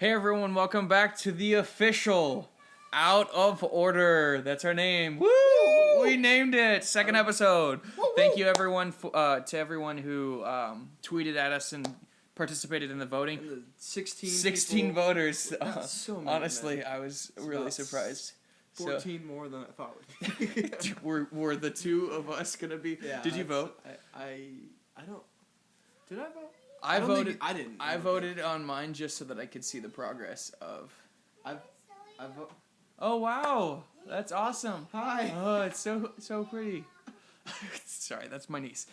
Hey everyone, welcome back to the official Out of Order. That's our name. Woo! We named it. Second episode. Thank you everyone to everyone who tweeted at us and participated in the voting. And the 16 voters. That's so many, honestly, man. I was really surprised. 14 more than I thought would be. were the two of us gonna be? Yeah, Did you vote? I don't. Did I vote? I voted. I didn't. I voted on mine just so that I could see the progress of. I Oh wow, that's awesome. Hi. Oh, it's so pretty. Sorry, that's my niece.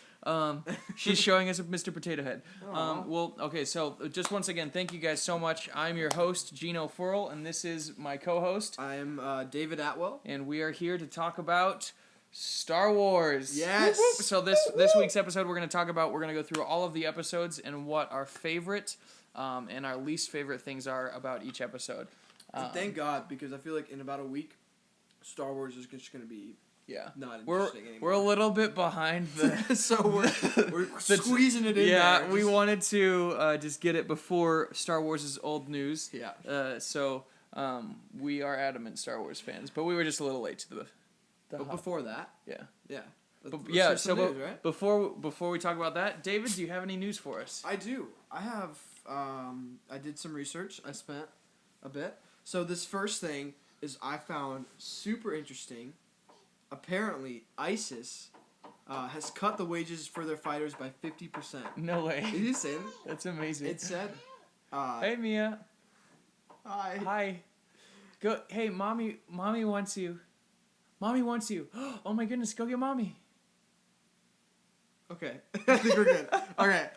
She's showing us Mr. Potato Head. Well, okay, so just once again, thank you guys so much. I'm your host, Gino Furl, and this is my co-host. I'm David Atwell. And we are here to talk about Star Wars. Yes. Whoop, whoop. So this week's episode, we're going to go through all of the episodes and what our favorite and our least favorite things are about each episode. And thank God, because I feel like in about a week, Star Wars is just going to be not interesting anymore. We're a little bit behind so we're squeezing it in there. Yeah, we wanted to just get it before Star Wars' old news. Yeah. So we are adamant Star Wars fans, but we were just a little late to the But before that. Yeah. Yeah. Right? Before we talk about that, David, do you have any news for us? I do. I have. I did some research. I spent a bit. So this first thing is I found super interesting. Apparently, ISIS has cut the wages for their fighters by 50%. No way. Did you say that? That's amazing. It said. Hey Mia. Hi. Hi. Go. Hey, mommy wants you. Mommy wants you. Oh my goodness, go get mommy. Okay. I think we're good. Okay.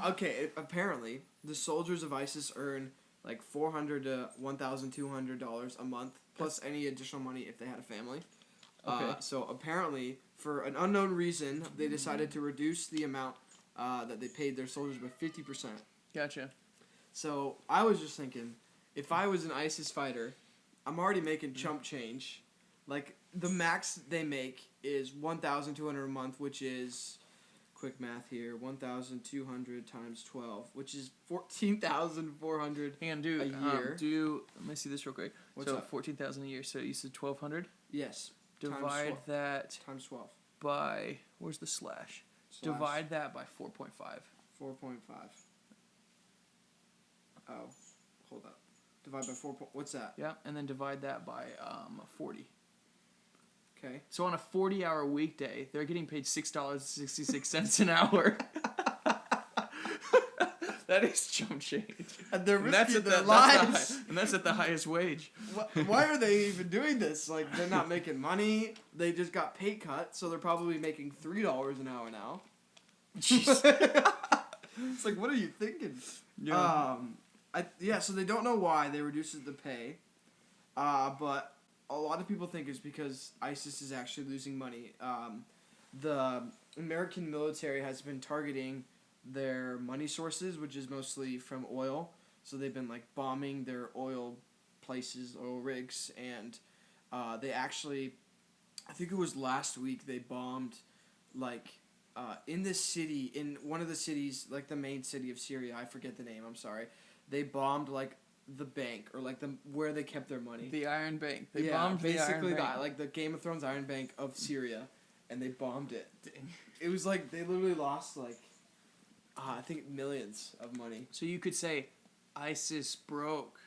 Okay. Apparently, the soldiers of ISIS earn like $400 to $1,200 a month, plus any additional money if they had a family. Okay. So apparently, for an unknown reason, they decided to reduce the amount that they paid their soldiers by 50%. Gotcha. So I was just thinking, if I was an ISIS fighter, I'm already making chump change. Like, the max they make is $1,200 a month, which is, quick math here, 1,200 times 12, which is 14,400 a year. Let me see this real quick. What's so up? 14,000 a year. So you said 1,200. Yes. Divide that times 12 by, where's the slash? Divide that by 4.5. 4.5. Oh, hold up. Divide by 4. What's that? Yeah, and then divide that by 40. Okay. So on a 40-hour weekday, they're getting paid $6.66 an hour. That is chump change. And they're risking their lives. And that's at the highest wage. Why are they even doing this? Like, they're not making money. They just got pay cut, so they're probably making $3 an hour now. Jeez. It's like, what are you thinking? Yeah. So they don't know why they reduced the pay. But a lot of people think it's because ISIS is actually losing money. The American military has been targeting their money sources, which is mostly from oil. So they've been like bombing their oil places, oil rigs, and they actually, I think it was last week, they bombed like in this city, in one of the cities, like the main city of Syria. I forget the name. I'm sorry. They bombed like the bank or like where they kept their money. The Iron Bank. They bombed basically the Iron Bank. like the Game of Thrones Iron Bank of Syria, and they bombed it. It was like they literally lost like I think millions of money. So you could say ISIS broke.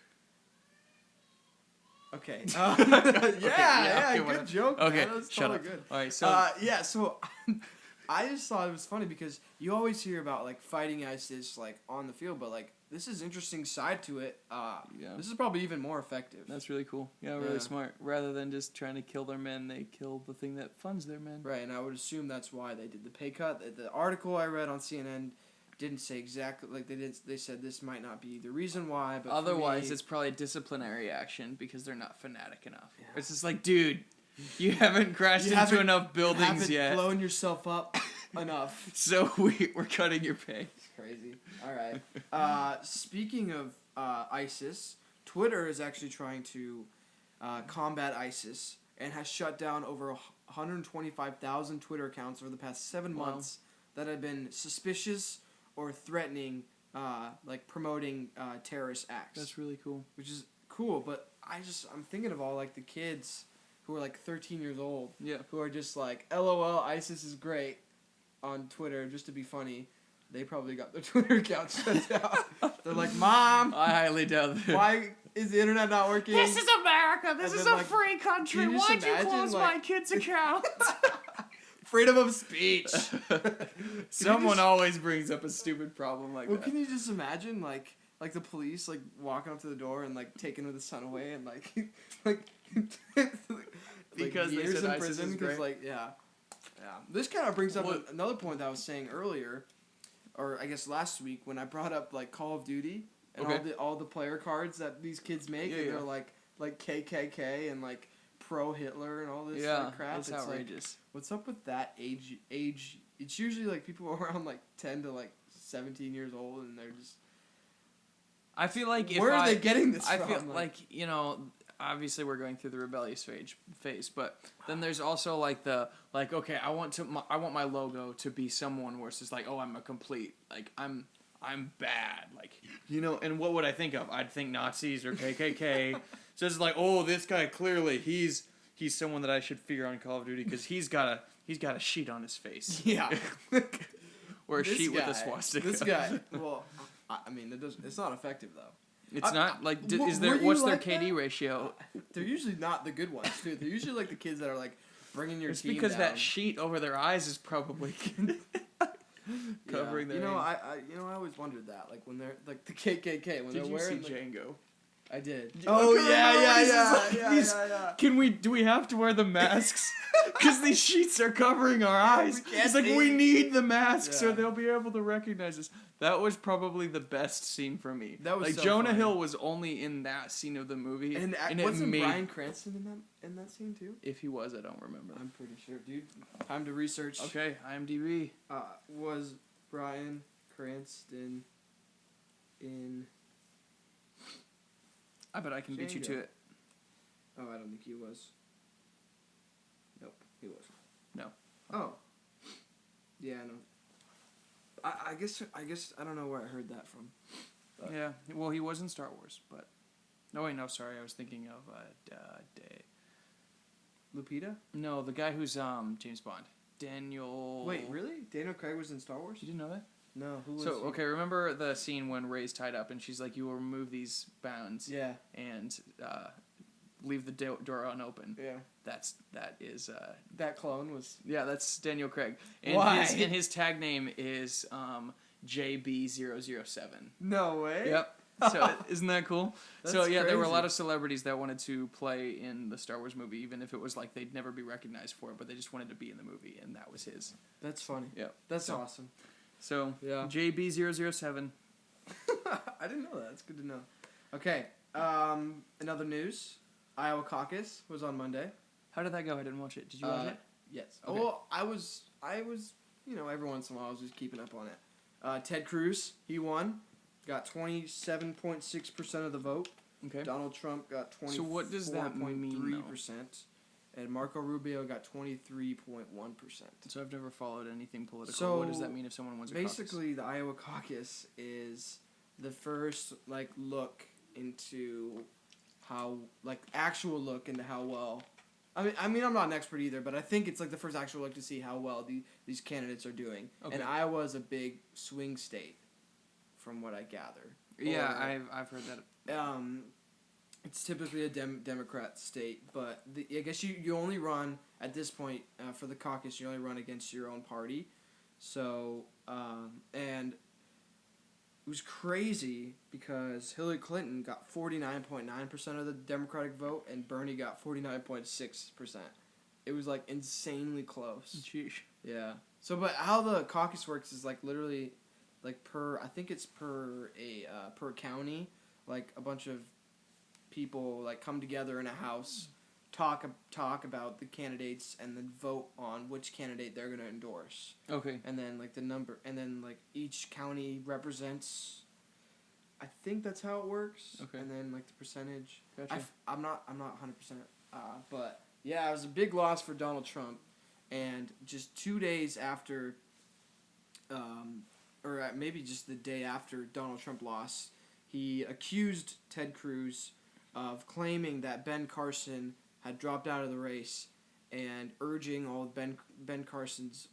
Okay. Okay, good joke. Okay, man. That was shut totally up. good. All right, so So I just thought it was funny because you always hear about like fighting ISIS like on the field, but like this is interesting side to it. This is probably even more effective. that's really cool. Yeah, really smart. Rather than just trying to kill their men, they kill the thing that funds their men. Right, and I would assume that's why they did the pay cut. The article I read on CNN didn't say exactly like they did. They said this might not be the reason why, but otherwise it's probably disciplinary action because they're not fanatic enough. Yeah. It's just like, dude, you haven't crashed into enough buildings yet. You haven't blown yourself up enough. So we're cutting your pay. It's crazy. All right. Speaking of ISIS, Twitter is actually trying to combat ISIS and has shut down over 125,000 Twitter accounts over the past 7 months that have been suspicious or threatening like promoting terrorist acts. That's really cool. Which is cool, but I'm thinking of all like the kids who are like 13 years old. Yeah. Who are just like, LOL, ISIS is great on Twitter just to be funny. They probably got their Twitter account shut down. They're like, Mom, I highly doubt that. why is the internet not working? This is America. This And is then, a like, free country. can you just Why'd you imagine, close like- my kid's account? Freedom of speech. Someone always brings up a stupid problem like Well, that. can you just imagine like the police like walking up to the door and like taking the son away and like Because they years said in ISIS prison is great. like yeah. This kind of brings up Well- another point that I was saying earlier, or I guess last week when I brought up like Call of Duty and Okay. all the player cards that these kids make Yeah, and yeah. they're like KKK and like pro Hitler and all this Yeah, like, crap. it's Like, outrageous. what's up with that age? It's usually like people around like 10 to like 17 years old, and they're just. I feel like if Where are they getting this I from? feel like, you know, obviously we're going through the rebellious phase, but then there's also like okay, I want my logo to be someone where it's just like, oh, I'm a complete, like I'm bad, like, you know, and what would I think of? I'd think Nazis or KKK. So it's like, oh, this guy clearly he's someone that I should fear on Call of Duty because he's got a sheet on his face. Yeah. Or a This sheet with a guy- swastika. This guy. Well, I mean, it's not effective though. It's not like were you what's their like KD that? ratio? They're usually not the good ones too. They're usually like the kids that are like bringing your It's team because down. that sheet over their eyes is probably covering Yeah. their. I always wondered that, like when they're like the KKK when Did they're you see wearing. Django? I did. Oh, Oh yeah, yeah, yeah, yeah, yeah, yeah, yeah. Do we have to wear the masks? Because these sheets are covering our eyes. We can't It's like see. we need the masks so Yeah. they'll be able to recognize us. That was probably the best scene for me. That was like so Jonah funny. Hill was only in that scene of the movie, And, it wasn't made. Bryan Cranston in that scene too? If he was, I don't remember. I'm pretty sure, dude. Time to research. Okay, IMDb. Was Bryan Cranston in? I bet I can beat you to Django. it. Oh, I don't think he was. Nope, he wasn't. No. Oh. Yeah, no. I guess I don't know where I heard that from. Yeah, well, he was in Star Wars, but... No, wait, no, sorry, I was thinking of, Lupita? No, the guy who's, James Bond. Daniel... Wait, really? Daniel Craig was in Star Wars? You didn't know that? No, who was So, he? okay, remember the scene when Rey's tied up and she's like, you will remove these bounds Yeah, and, leave the door unopened. yeah. That is, That clone was... yeah, that's Daniel Craig. And Why? His tag name is, JB007. No way? Yep. So isn't that cool? So That's yeah, there were a crazy. lot of celebrities that wanted to play in the Star Wars movie, even if it was like they'd never be recognized for it, but they just wanted to be in the movie, and that was his. That's funny. Yep. That's So- awesome. So Yeah. JB007. I didn't know that. That's good to know. Okay. Another news. Iowa caucus was on Monday. How did that go? I didn't watch it. Did you watch it? Yes. Okay. Well, I was, every once in a while I was just keeping up on it. Ted Cruz, he won. Got 27.6% of the vote. Okay. Donald Trump got 24.3%. So what does that mean, though? And Marco Rubio got 23.1%. So I've never followed anything political. So, what does that mean if someone wins a caucus? Basically, the Iowa caucus is the first look into how actual look into how well. I mean, I'm not an expert either, but I think it's the first actual look to see how well these candidates are doing. Okay. And Iowa is a big swing state, from what I gather. Yeah, Or, I've heard that. It's typically a Democrat state, but I guess you only run at this point for the caucus. You only run against your own party, so and it was crazy because Hillary Clinton got 49.9% of the Democratic vote and Bernie got 49.6%. It was insanely close. Sheesh. Yeah. So, but how the caucus works is literally per per county, a bunch of people come together in a house, talk about the candidates, and then vote on which candidate they're gonna endorse. Okay. And then the number, and then each county represents. I think that's how it works. Okay. And then the percentage. Gotcha. I'm not 100%. But yeah, it was a big loss for Donald Trump, and just 2 days after. or maybe just the day after Donald Trump lost, he accused Ted Cruz of claiming that Ben Carson had dropped out of the race and urging all of Ben Carson's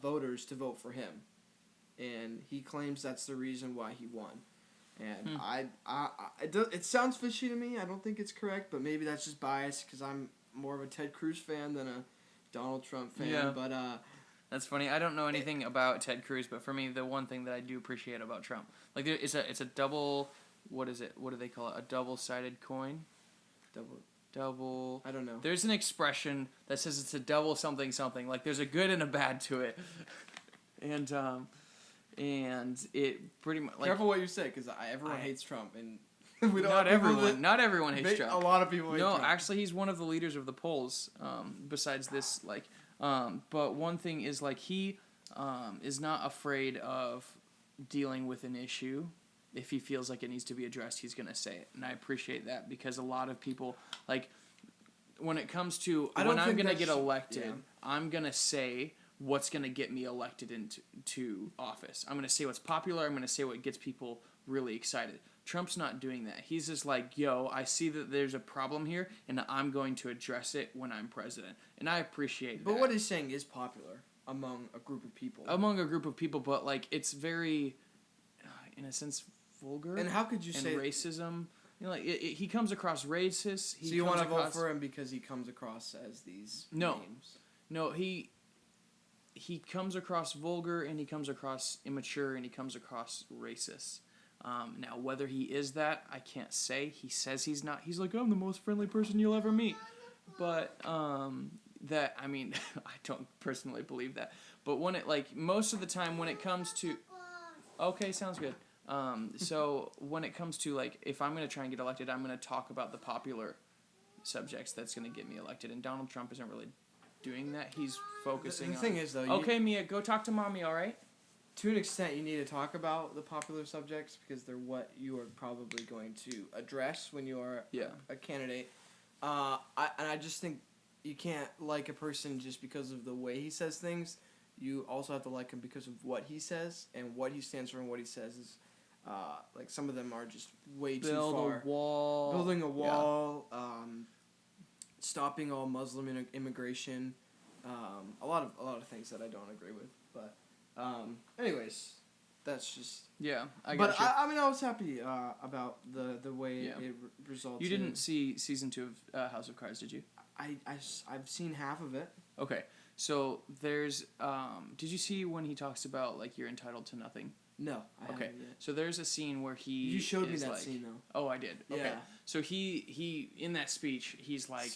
voters to vote for him. And he claims that's the reason why he won. And it sounds fishy to me. I don't think it's correct, but maybe that's just bias because I'm more of a Ted Cruz fan than a Donald Trump fan. Yeah. But that's funny. I don't know anything about Ted Cruz, but for me, the one thing that I do appreciate about Trump, like it's a double. What is it? What do they call it? A double-sided coin. Double. I don't know. There's an expression that says it's a double something something. Like there's a good and a bad to it, and it pretty much like. Careful what you say, because everyone hates Trump, and we don't. Not everyone hates Trump. A lot of people hate Trump. No, actually, he's one of the leaders of the polls. Besides this, like, but one thing is like he is not afraid of dealing with an issue. If he feels like it needs to be addressed, he's going to say it. And I appreciate that because a lot of people, like, when it comes to when I'm going to get elected, I'm going to say what's going to get me elected into office. I'm going to say what's popular. I'm going to say what gets people really excited. Trump's not doing that. He's just like, yo, I see that there's a problem here, and I'm going to address it when I'm president. And I appreciate that. But what he's saying is popular among a group of people. But, like, it's very, in a sense, vulgar. And how could you say racism? You know, like he comes across racist. So you want to vote for him because he comes across as these names? No, he comes across vulgar, and he comes across immature, and he comes across racist. Now, whether he is that, I can't say. He says he's not. He's like, I'm the most friendly person you'll ever meet. But I don't personally believe that. But when it, like, most of the time when it comes to... Okay, sounds good. So when it comes to, like, if I'm going to try and get elected, I'm going to talk about the popular subjects that's going to get me elected. And Donald Trump isn't really doing that. He's focusing on... The thing is, though... Okay, Mia, go talk to Mommy, all right? To an extent, you need to talk about the popular subjects because they're what you are probably going to address when you are a candidate. I just think you can't like a person just because of the way he says things. You also have to like him because of what he says and what he stands for and what he says is... like some of them are just way too far. Building a wall. Stopping all Muslim immigration. A lot of things that I don't agree with. But anyways, that's just I got you. I mean, I was happy about the way it resulted. You didn't see season 2 of House of Cards, did you? I've seen half of it. Okay, so there's did you see when he talks about like you're entitled to nothing? No, I haven't yet. So there's a scene where he... You showed me that scene, though. Oh, I did? Okay. Yeah. So he in that speech, he's like,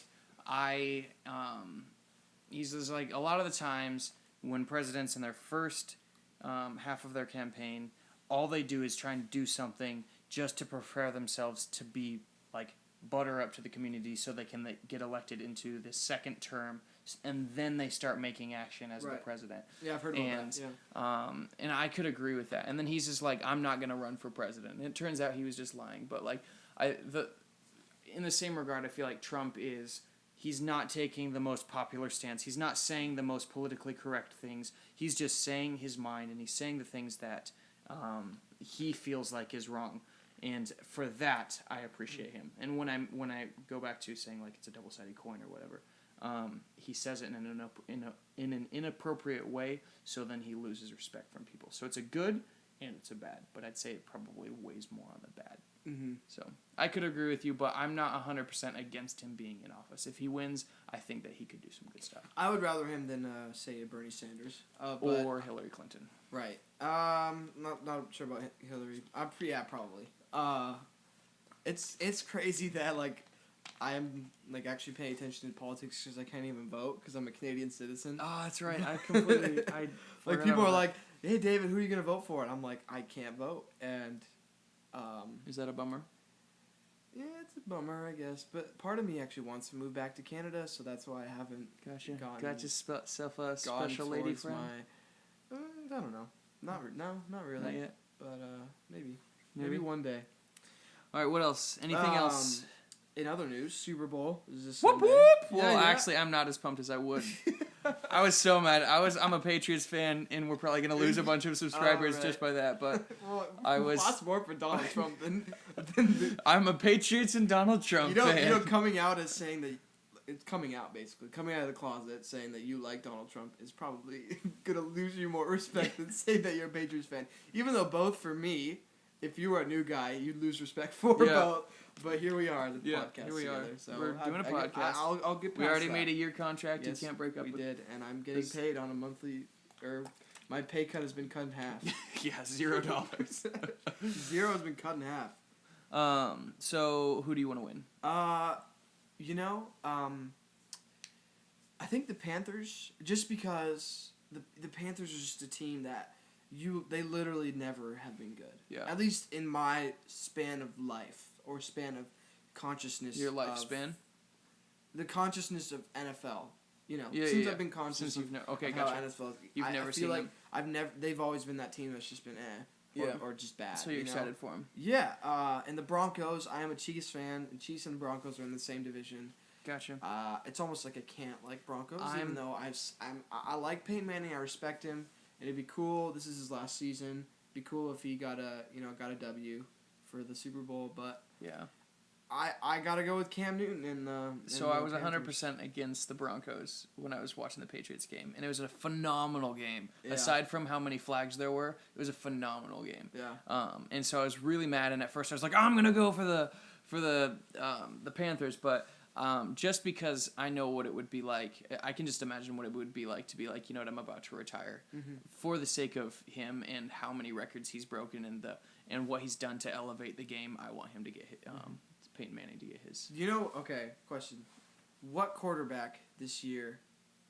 he's just like, a lot of the times when presidents in their first half of their campaign, all they do is try and do something just to prepare themselves to be, like, butter up to the community so they can get elected into the second term, and then they start making action as the president. Yeah, I've heard about that. Yeah. And I could agree with that. And then he's just like, I'm not gonna run for president. And it turns out he was just lying. But like, in the same regard, I feel like Trump he's not taking the most popular stance. He's not saying the most politically correct things. He's just saying his mind, and he's saying the things that he feels like is wrong. And for that, I appreciate him. And when I go back to saying like it's a double-sided coin or whatever, he says it in an inappropriate way, so then he loses respect from people. So it's a good and it's a bad, but I'd say it probably weighs more on the bad. Mm-hmm. So I could agree with you, but I'm not 100% against him being in office. If he wins, I think that he could do some good stuff. I would rather him than say Bernie Sanders or Hillary Clinton. Right. Not sure about Hillary. Probably. It's crazy that like I'm like actually paying attention to politics because I can't even vote because I'm a Canadian citizen. Oh, that's right. I completely like people are like, hey David, who are you gonna vote for? And I'm like, I can't vote. And is that a bummer? Yeah, it's a bummer, I guess. But part of me actually wants to move back to Canada, so that's why I haven't got yourself a special lady friend. I don't know. Not really. Not yet. But maybe one day. All right. What else? Anything else? In other news, Super Bowl is this Whoop Sunday. whoop! Well, actually, I'm not as pumped as I would. I was so mad. I'm a Patriots fan, and we're probably gonna lose a bunch of subscribers right. just by that. But Well, I was. lots more for Donald Trump than I'm a Patriots and Donald Trump fan. You know, coming out as saying that it's coming out basically coming out of the closet saying that you like Donald Trump is probably gonna lose you more respect than saying that you're a Patriots fan. Even though both for me, if you were a new guy, you'd lose respect for both. But here we are, the podcast. Here we together. are. So we're doing a podcast. I'll get past we already that. made a year contract. Yes, you can't break up. We did, and I'm getting paid on a monthly. Or my pay cut has been cut in half. Yeah, $0. Zero has been cut in half. So who do you want to win? I think the Panthers, just because the Panthers are just a team that they literally never have been good. Yeah. At least in my span of life or span of consciousness. Your lifespan? The consciousness of NFL. I've been conscious of okay, how gotcha. NFL. You've never seen like them. they've always been that team that's just been or just bad. So you're excited for them? Yeah, and the Broncos, I am a Chiefs fan, and Chiefs and Broncos are in the same division. Gotcha. It's almost like I can't like Broncos, even though I like Peyton Manning, I respect him, and it'd be cool. This is his last season. It'd be cool if he got a W for the Super Bowl, but yeah. I gotta go with Cam Newton and So I was 100% against the Broncos when I was watching the Patriots game, and it was a phenomenal game. Yeah. Aside from how many flags there were, it was a phenomenal game. Yeah. And so I was really mad, and at first I was like, I'm gonna go for the Panthers, but just because I know what it would be like, I can just imagine what it would be like to be like, you know what, I'm about to retire, for the sake of him and how many records he's broken and what he's done to elevate the game. I want him to get Peyton Manning to get his. Okay, question. What quarterback this year...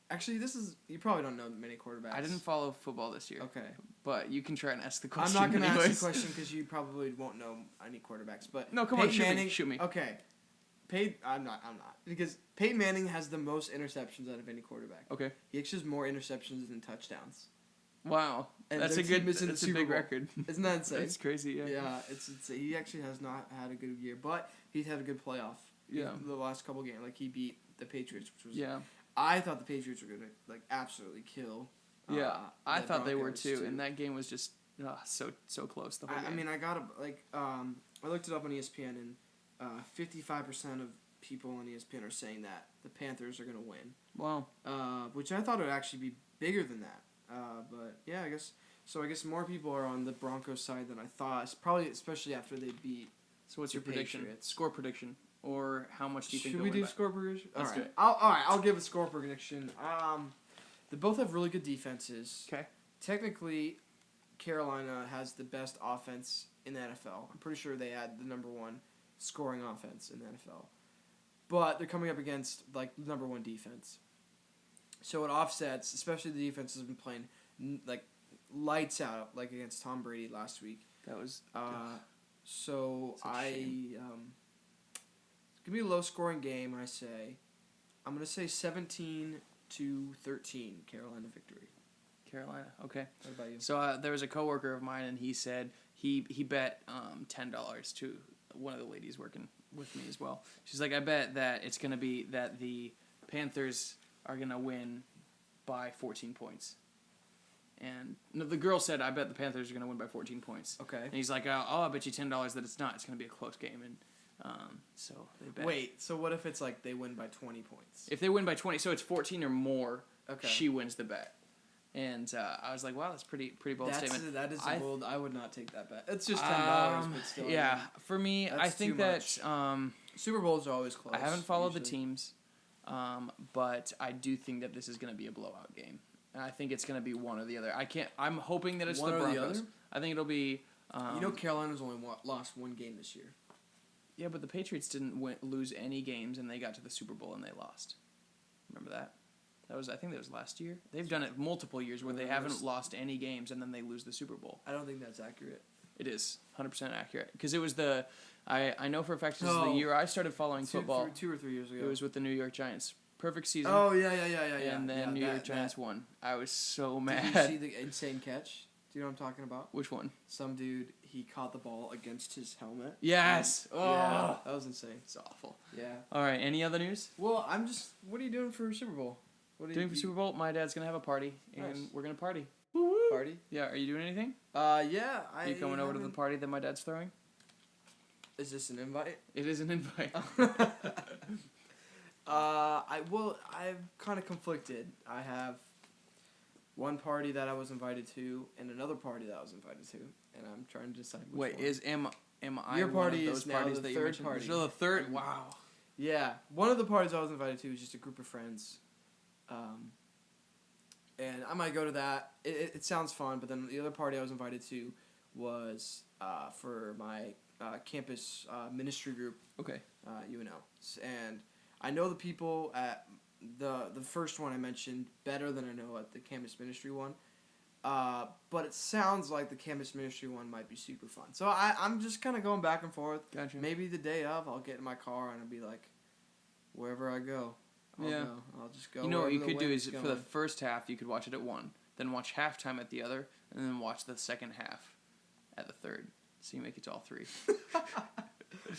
Actually, you probably don't know many quarterbacks. I didn't follow football this year. Okay. But you can try and ask the question. I'm not going to ask the question because you probably won't know any quarterbacks. But no, come Peyton on, Manning, shoot me. Okay. I'm not. Because Peyton Manning has the most interceptions out of any quarterback. Okay. He actually has more interceptions than touchdowns. Wow. And that's a big record. Isn't that insane? That's crazy, yeah. Yeah, it's insane. He actually has not had a good year, but he's had a good playoff. Yeah. The last couple games, like he beat the Patriots, which was. Yeah. I thought the Patriots were gonna absolutely kill. Yeah, I thought they were too, too, and that game was just so close the whole game. I mean, I looked it up on ESPN, and 55% of people on ESPN are saying that the Panthers are gonna win. Wow. Which I thought would actually be bigger than that. But yeah, I guess more people are on the Broncos side than I thought. Probably especially after they beat. So what's your prediction? Patriots. Score prediction, or how much do you think? Should we do score prediction? Let's do it. All right, I'll give a score prediction. They both have really good defenses. Okay. Technically, Carolina has the best offense in the NFL. I'm pretty sure they had the number one scoring offense in the NFL. But they're coming up against like number one defense. So it offsets, especially the defense has been playing like lights out, like against Tom Brady last week. That was. So it's gonna be a low scoring game. I'm gonna say 17-13 Carolina victory. Carolina, okay. What about you? So there was a coworker of mine, and he said he bet $10 to one of the ladies working with me as well. She's like, I bet that it's gonna be that the Panthers are going to win by 14 points. And the girl said, I bet the Panthers are going to win by 14 points. Okay. And he's like, I'll bet you $10 that it's not. It's going to be a close game. And so they bet. Wait, so what if it's like they win by 20 points? If they win by 20, so it's 14 or more, okay, she wins the bet. And I was like, wow, that's pretty bold statement. That is bold. I would not take that bet. It's just $10, but still. Yeah, for me, I think that Super Bowls are always close. I haven't followed the teams. But I do think that this is going to be a blowout game. And I think it's going to be one or the other. I'm hoping that it's one the or Broncos. The other? I think it'll be... Carolina's only lost one game this year. Yeah, but the Patriots didn't lose any games, and they got to the Super Bowl and they lost. Remember that? I think that was last year. They've done it multiple years where they haven't lost any games, and then they lose the Super Bowl. I don't think that's accurate. It is 100% accurate. Because it was the... I know for a fact this is the year I started following football. 2 or 3 years ago. It was with the New York Giants. Perfect season. Oh, yeah. And then New York Giants won. I was so mad. Did you see the insane catch? Do you know what I'm talking about? Which one? Some dude, he caught the ball against his helmet. Yes! Yeah, that was insane. It's awful. Yeah. All right, any other news? Well, what are you doing for Super Bowl? What Doing for Super Bowl? My dad's gonna have a party, and Nice. we're gonna party. Party? Yeah, are you doing anything? Yeah. Are you coming over to the party that my dad's throwing? Is this an invite? It is an invite. I'm kind of conflicted. I have one party that I was invited to, and another party that I was invited to, and I'm trying to decide which one. Am I Your one party of those is now parties the that you third mentioned? party. Still the third. Wow. Yeah, one of the parties I was invited to was just a group of friends, and I might go to that. It sounds fun, but then the other party I was invited to was for my campus ministry group. Okay. UNO, and I know the people at the first one I mentioned better than I know at the campus ministry one. But it sounds like the campus ministry one might be super fun. So I'm just kind of going back and forth. Gotcha. Maybe the day of, I'll get in my car and I'll be like, wherever I go, I'll go. I'll just go. You know what you wherever could the do is wind's for the going. first half, you could watch it at one, then watch halftime at the other, and then watch the second half at the third. So you make it to all three.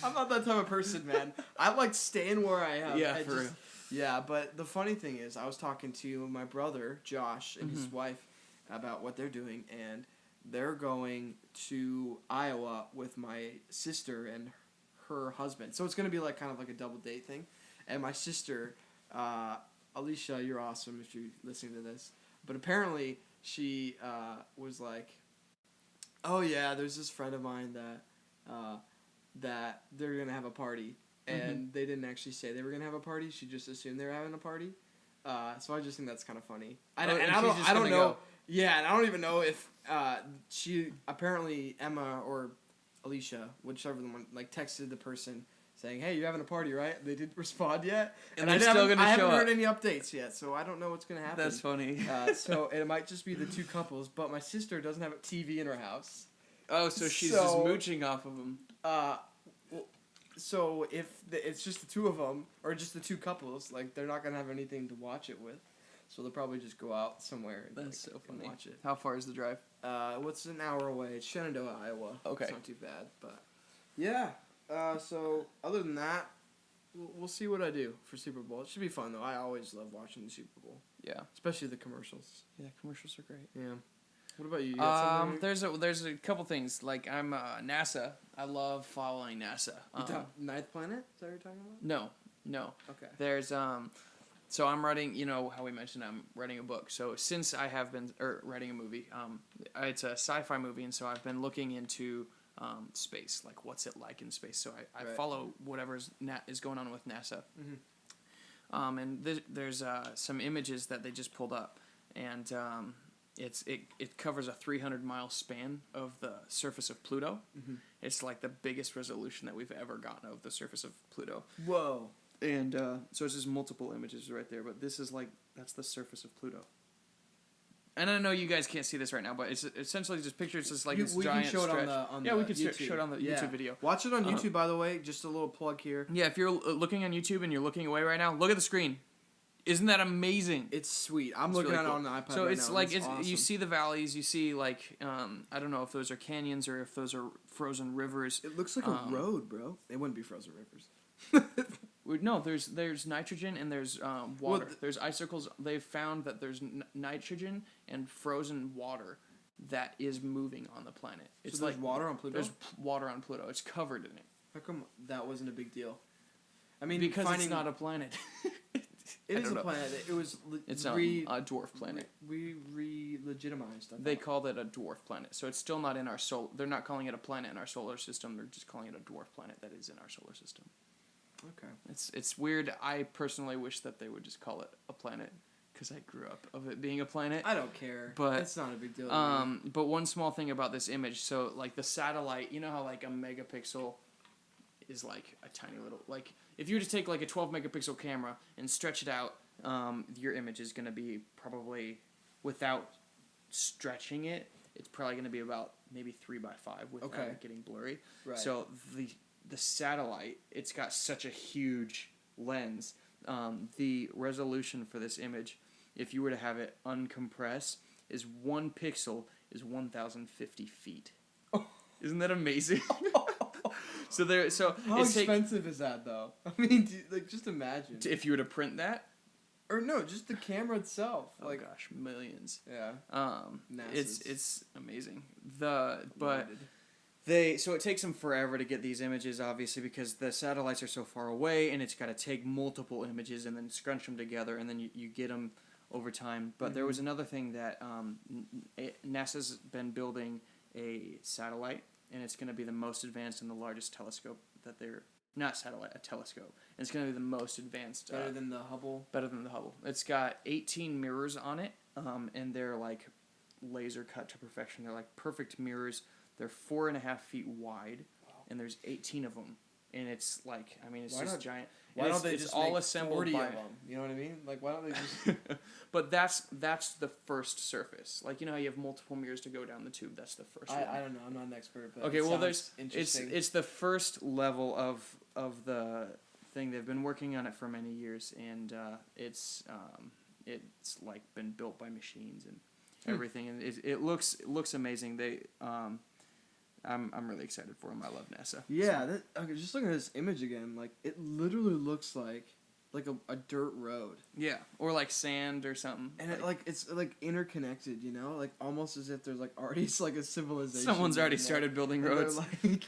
I'm not that type of person, man. I like staying where I am. Yeah, for real. Yeah, but the funny thing is, I was talking to my brother, Josh, and his wife about what they're doing, and they're going to Iowa with my sister and her husband. So it's going to be like kind of like a double date thing. And my sister, Alicia, you're awesome if you're listening to this. But apparently she was like, oh yeah, there's this friend of mine that they're going to have a party. And they didn't actually say they were going to have a party. She just assumed they were having a party. So I just think that's kind of funny. I don't know. Go. Yeah, and I don't even know if she apparently Emma or Alicia, whichever one, like texted the person saying, "Hey, you're having a party, right?" They didn't respond yet, and they're still gonna I show haven't up. heard any updates yet, so I don't know what's gonna happen. That's funny. So it might just be the two couples, but my sister doesn't have a TV in her house. Oh, so she's just mooching off of them. So if it's just the two of them, or just the two couples, like they're not gonna have anything to watch it with, so they'll probably just go out somewhere. And, That's so funny. And watch it. How far is the drive? What's an hour away? It's Shenandoah, Iowa. Okay. It's not too bad, but yeah. So other than that, we'll see what I do for Super Bowl. It should be fun though. I always love watching the Super Bowl. Yeah. Especially the commercials. Yeah, commercials are great. Yeah. What about you? You got something? There's a couple things. Like I'm NASA. I love following NASA. Ninth Planet? Is that what you're talking about? No. Okay. There's so I'm writing. You know how we mentioned I'm writing a book. So since I have been writing a movie, it's a sci-fi movie, and so I've been looking into space, like what's it like in space. So I follow whatever's is going on with NASA. Mm-hmm. And there's some images that they just pulled up, and it covers a 300-mile span of the surface of Pluto. Mm-hmm. It's like the biggest resolution that we've ever gotten of the surface of Pluto. Whoa. And so it's just multiple images right there, but this is like, that's the surface of Pluto. And I know you guys can't see this right now, but it's essentially just pictures just like this giant can show stretch. it on yeah, the we can YouTube. show it on the YouTube video. Watch it on YouTube, by the way. Just a little plug here. Yeah, if you're looking on YouTube and you're looking away right now, look at the screen. Isn't that amazing? It's sweet. I'm looking really at it cool. on the iPad so right it's now. like It's awesome. You see the valleys, you see like I don't know if those are canyons or if those are frozen rivers. It looks like a road, bro. They wouldn't be frozen rivers. No, there's nitrogen and there's water. There's icicles. They've found that there's nitrogen and frozen water that is moving on the planet. It's so there's like water on Pluto. There's water on Pluto. It's covered in it. How come that wasn't a big deal? I mean, because it's not a planet. It is a planet. It was. It's not a dwarf planet. We re-legitimized. They called it a dwarf planet, so it's still not in our solar. They're not calling it a planet in our solar system. They're just calling it a dwarf planet that is in our solar system. Okay. It's weird. I personally wish that they would just call it a planet because I grew up of it being a planet. I don't care. But it's not a big deal. But one small thing about this image. So like the satellite, you know how like a megapixel is like a tiny little like. If you were to take like a 12 megapixel camera and stretch it out, your image is going to be probably, without stretching it, it's probably going to be about maybe 3x5 without it getting blurry. Right. So the satellite, it's got such a huge lens. The resolution for this image, if you were to have it uncompress, is 1 pixel is 1,050 feet. Isn't that amazing? How expensive is that though? I mean, just imagine. If you were to print that, Or no, just the camera itself. Oh gosh, millions. Yeah. It's amazing. So it takes them forever to get these images, obviously, because the satellites are so far away, and it's got to take multiple images and then scrunch them together, and then you get them over time. But there was another thing that NASA's been building a satellite, and it's going to be the most advanced and the largest telescope that they're... Not satellite, a telescope. And it's going to be the most advanced. Better than the Hubble? Better than the Hubble. It's got 18 mirrors on it, and they're like laser cut to perfection. They're like perfect mirrors. They're 4.5 feet wide, and there's 18 of them. And it's like, I mean, it's just giant. Why don't they just all assembled 40 by of them? You know what I mean? Like, why don't they just... But that's the first surface. Like, you know how you have multiple mirrors to go down the tube? That's the first one. I don't know. I'm not an expert, but okay, well, interesting. It's the first level of the thing. They've been working on it for many years, and it's like been built by machines and everything, and it looks amazing. I'm really excited for them. I love NASA. Yeah, okay, just looking at this image again, like it literally looks like a dirt road. Yeah, or like sand or something. And it's interconnected, you know, like almost as if there's like already like a civilization. Someone's already started building roads. Like,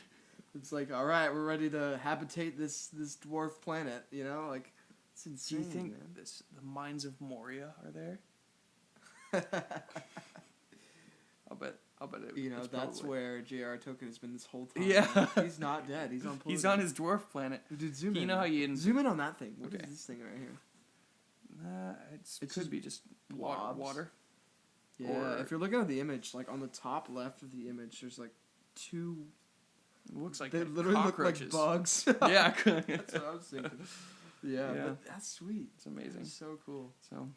it's like, all right, we're ready to habitate this dwarf planet, you know, like it's insane. Do you think man. the mines of Moria are there? I'll bet it. You know, that's where J.R. Tolkien has been this whole time. Yeah. He's not dead. He's on Pluto. He's on his dwarf planet. Dude, zoom in. You know how you... Zoom in on that thing. What is this thing right here? It could be just water. Yeah, or if you're looking at the image, like on the top left of the image, there's like two... It looks like they literally cockroaches. Look like bugs. Yeah. That's what I was thinking. Yeah, yeah. But that's sweet. It's amazing. That's so cool. So,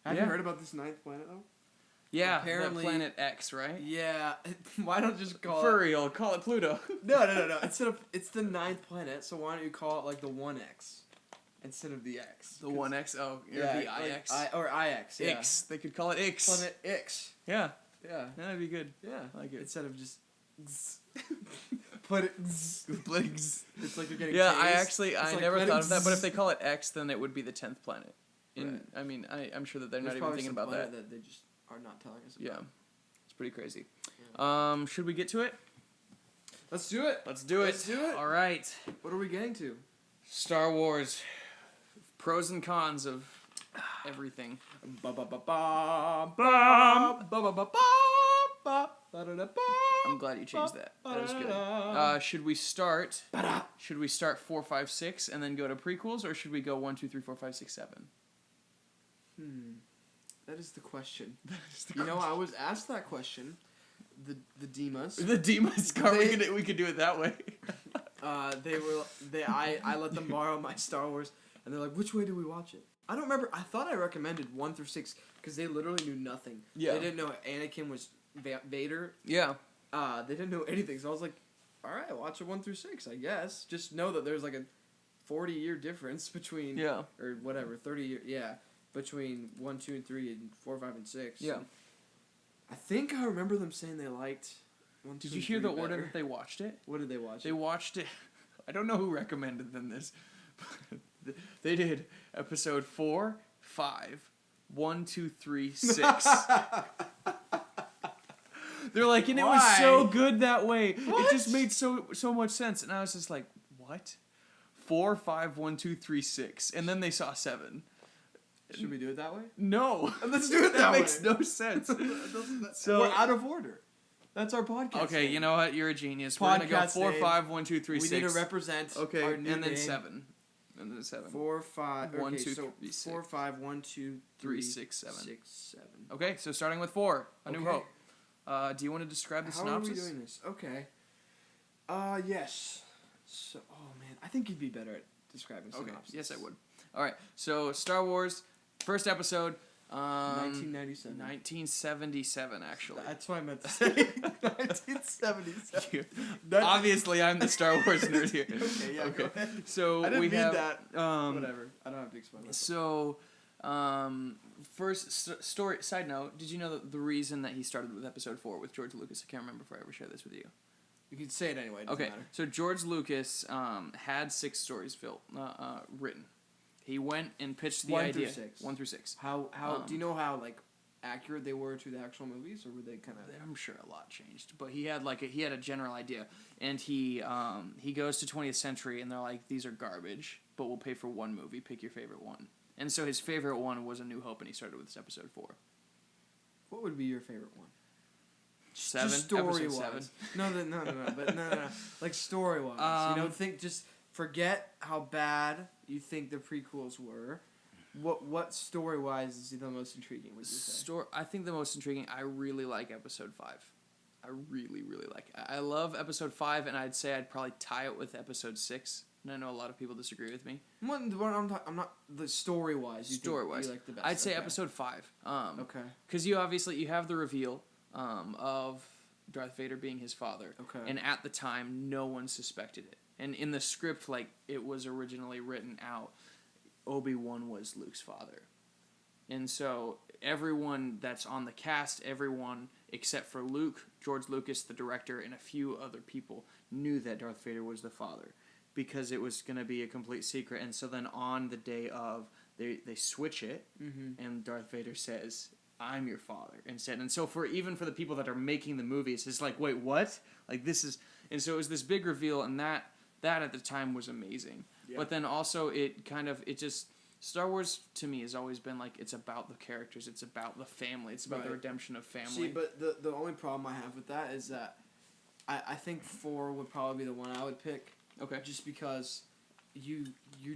have you heard about this ninth planet, though? Yeah, apparently, Planet X, right? Yeah. Why don't you just call For real, call it Pluto. No. It's the ninth planet, so why don't you call it like the 1X instead of the X? The 1X? Oh, yeah, the IX. Or IX, yeah. Ix. They could call it Ix. Planet X. Yeah. Yeah. That'd be good. Yeah. I like it. Instead of just... Put it... It's like you're getting tased. I never thought of that, but if they it... call it X, then it would be the 10th planet. Right. I mean, I'm sure that they're There's not even thinking about that. They just are not telling us about. Yeah. It's pretty crazy. Yeah. Should we get to it? Let's do it. Let's do it. All right. What are we getting to? Star Wars. Pros and cons of everything. I'm glad you changed that. That was good. Should we start 4, 5, 6 and then go to prequels, or should we go 1, 2, 3, 4, 5, 6, 7? That is the question. You know, I was asked that question. The Demas. The Demas car. We could do it that way. I let them borrow my Star Wars, and they're like, "Which way do we watch it?" I don't remember. I thought I recommended 1 through 6 because they literally knew nothing. Yeah. They didn't know Anakin was Vader. Yeah. They didn't know anything, so I was like, "All right, watch it 1 through 6, I guess. Just know that there's like a 40-year difference between or whatever 30 between 1, 2, and 3, and 4, 5, and 6. Yeah. I think I remember them saying they liked 1, 2, Did you hear the order better. that they watched it? What did they watch? They watched it. I don't know who recommended them this. They did episode 4, 5, 1, 2, 3, 6. They're like, and it was so good that way. What? It just made so much sense. And I was just like, what? 4, 5, 1, 2, 3, 6. And then they saw 7. Should we do it that way? No. Let's do it that way. That makes no sense. So we're out of order. That's our podcast. Okay, name. you know what? You're a genius. We're going to go 4, 5, 1, 2, 3, 6. We need to represent our new and then name. 7. And then 7. 4, 5. 1, okay, 2, so 3, 6. 4, 5, 1, 2, 3, 6, 7. 6, 7. Okay, so starting with 4. A New Hope. Do you want to describe the synopsis? How are we doing this? Okay. Yes. So, oh man, I think you'd be better at describing synopsis. Okay, yes I would. All right, so Star Wars, first episode. 1997. 1977, actually. That's what I meant to say. 1977. Obviously, I'm the Star Wars nerd here. Okay, yeah, go ahead. So I didn't we mean have that. Whatever. I don't have to explain that. So, first story. Side note: did you know that the reason that he started with Episode 4 with George Lucas? I can't remember if I ever shared this with you. You can say it anyway. It okay. matter. So George Lucas had 6 stories written. He went and pitched the 1 through idea. 6. 1 through 6. How do you know how like accurate they were to the actual movies, or were they kind of? I'm sure a lot changed, but he had a general idea, and he goes to 20th Century, and they're like, these are garbage, but we'll pay for one movie. Pick your favorite one. And so his favorite one was A New Hope, and he started with this episode 4. What would be your favorite one? 7. Just story Episode wise. 7. No, but no. Like story wise, forget how bad you think the prequels were. What story wise is the most intriguing? Would you say? I think the most intriguing. I really like episode 5. I really, really like it. I love episode 5, and I'd say I'd probably tie it with episode 6. And I know a lot of people disagree with me. I'm not the story wise. Story wise, you like the best. I'd say episode 5. Okay. Because you have the reveal of Darth Vader being his father. Okay. And at the time, no one suspected it. And in the script, like it was originally written out, Obi-Wan was Luke's father. And so everyone that's on the cast, everyone except for Luke, George Lucas, the director, and a few other people knew that Darth Vader was the father, because it was going to be a complete secret. And so then on the day of, they switch it, and Darth Vader says, I'm your father, instead. And so even for the people that are making the movies, it's like, wait, what? Like, this is... And so it was this big reveal, and that at the time was amazing. Yeah. But then also Star Wars to me has always been like, it's about the characters, it's about the family, it's about the redemption of family. See, but the only problem I have with that is that I think 4 would probably be the one I would pick. Okay. Just because you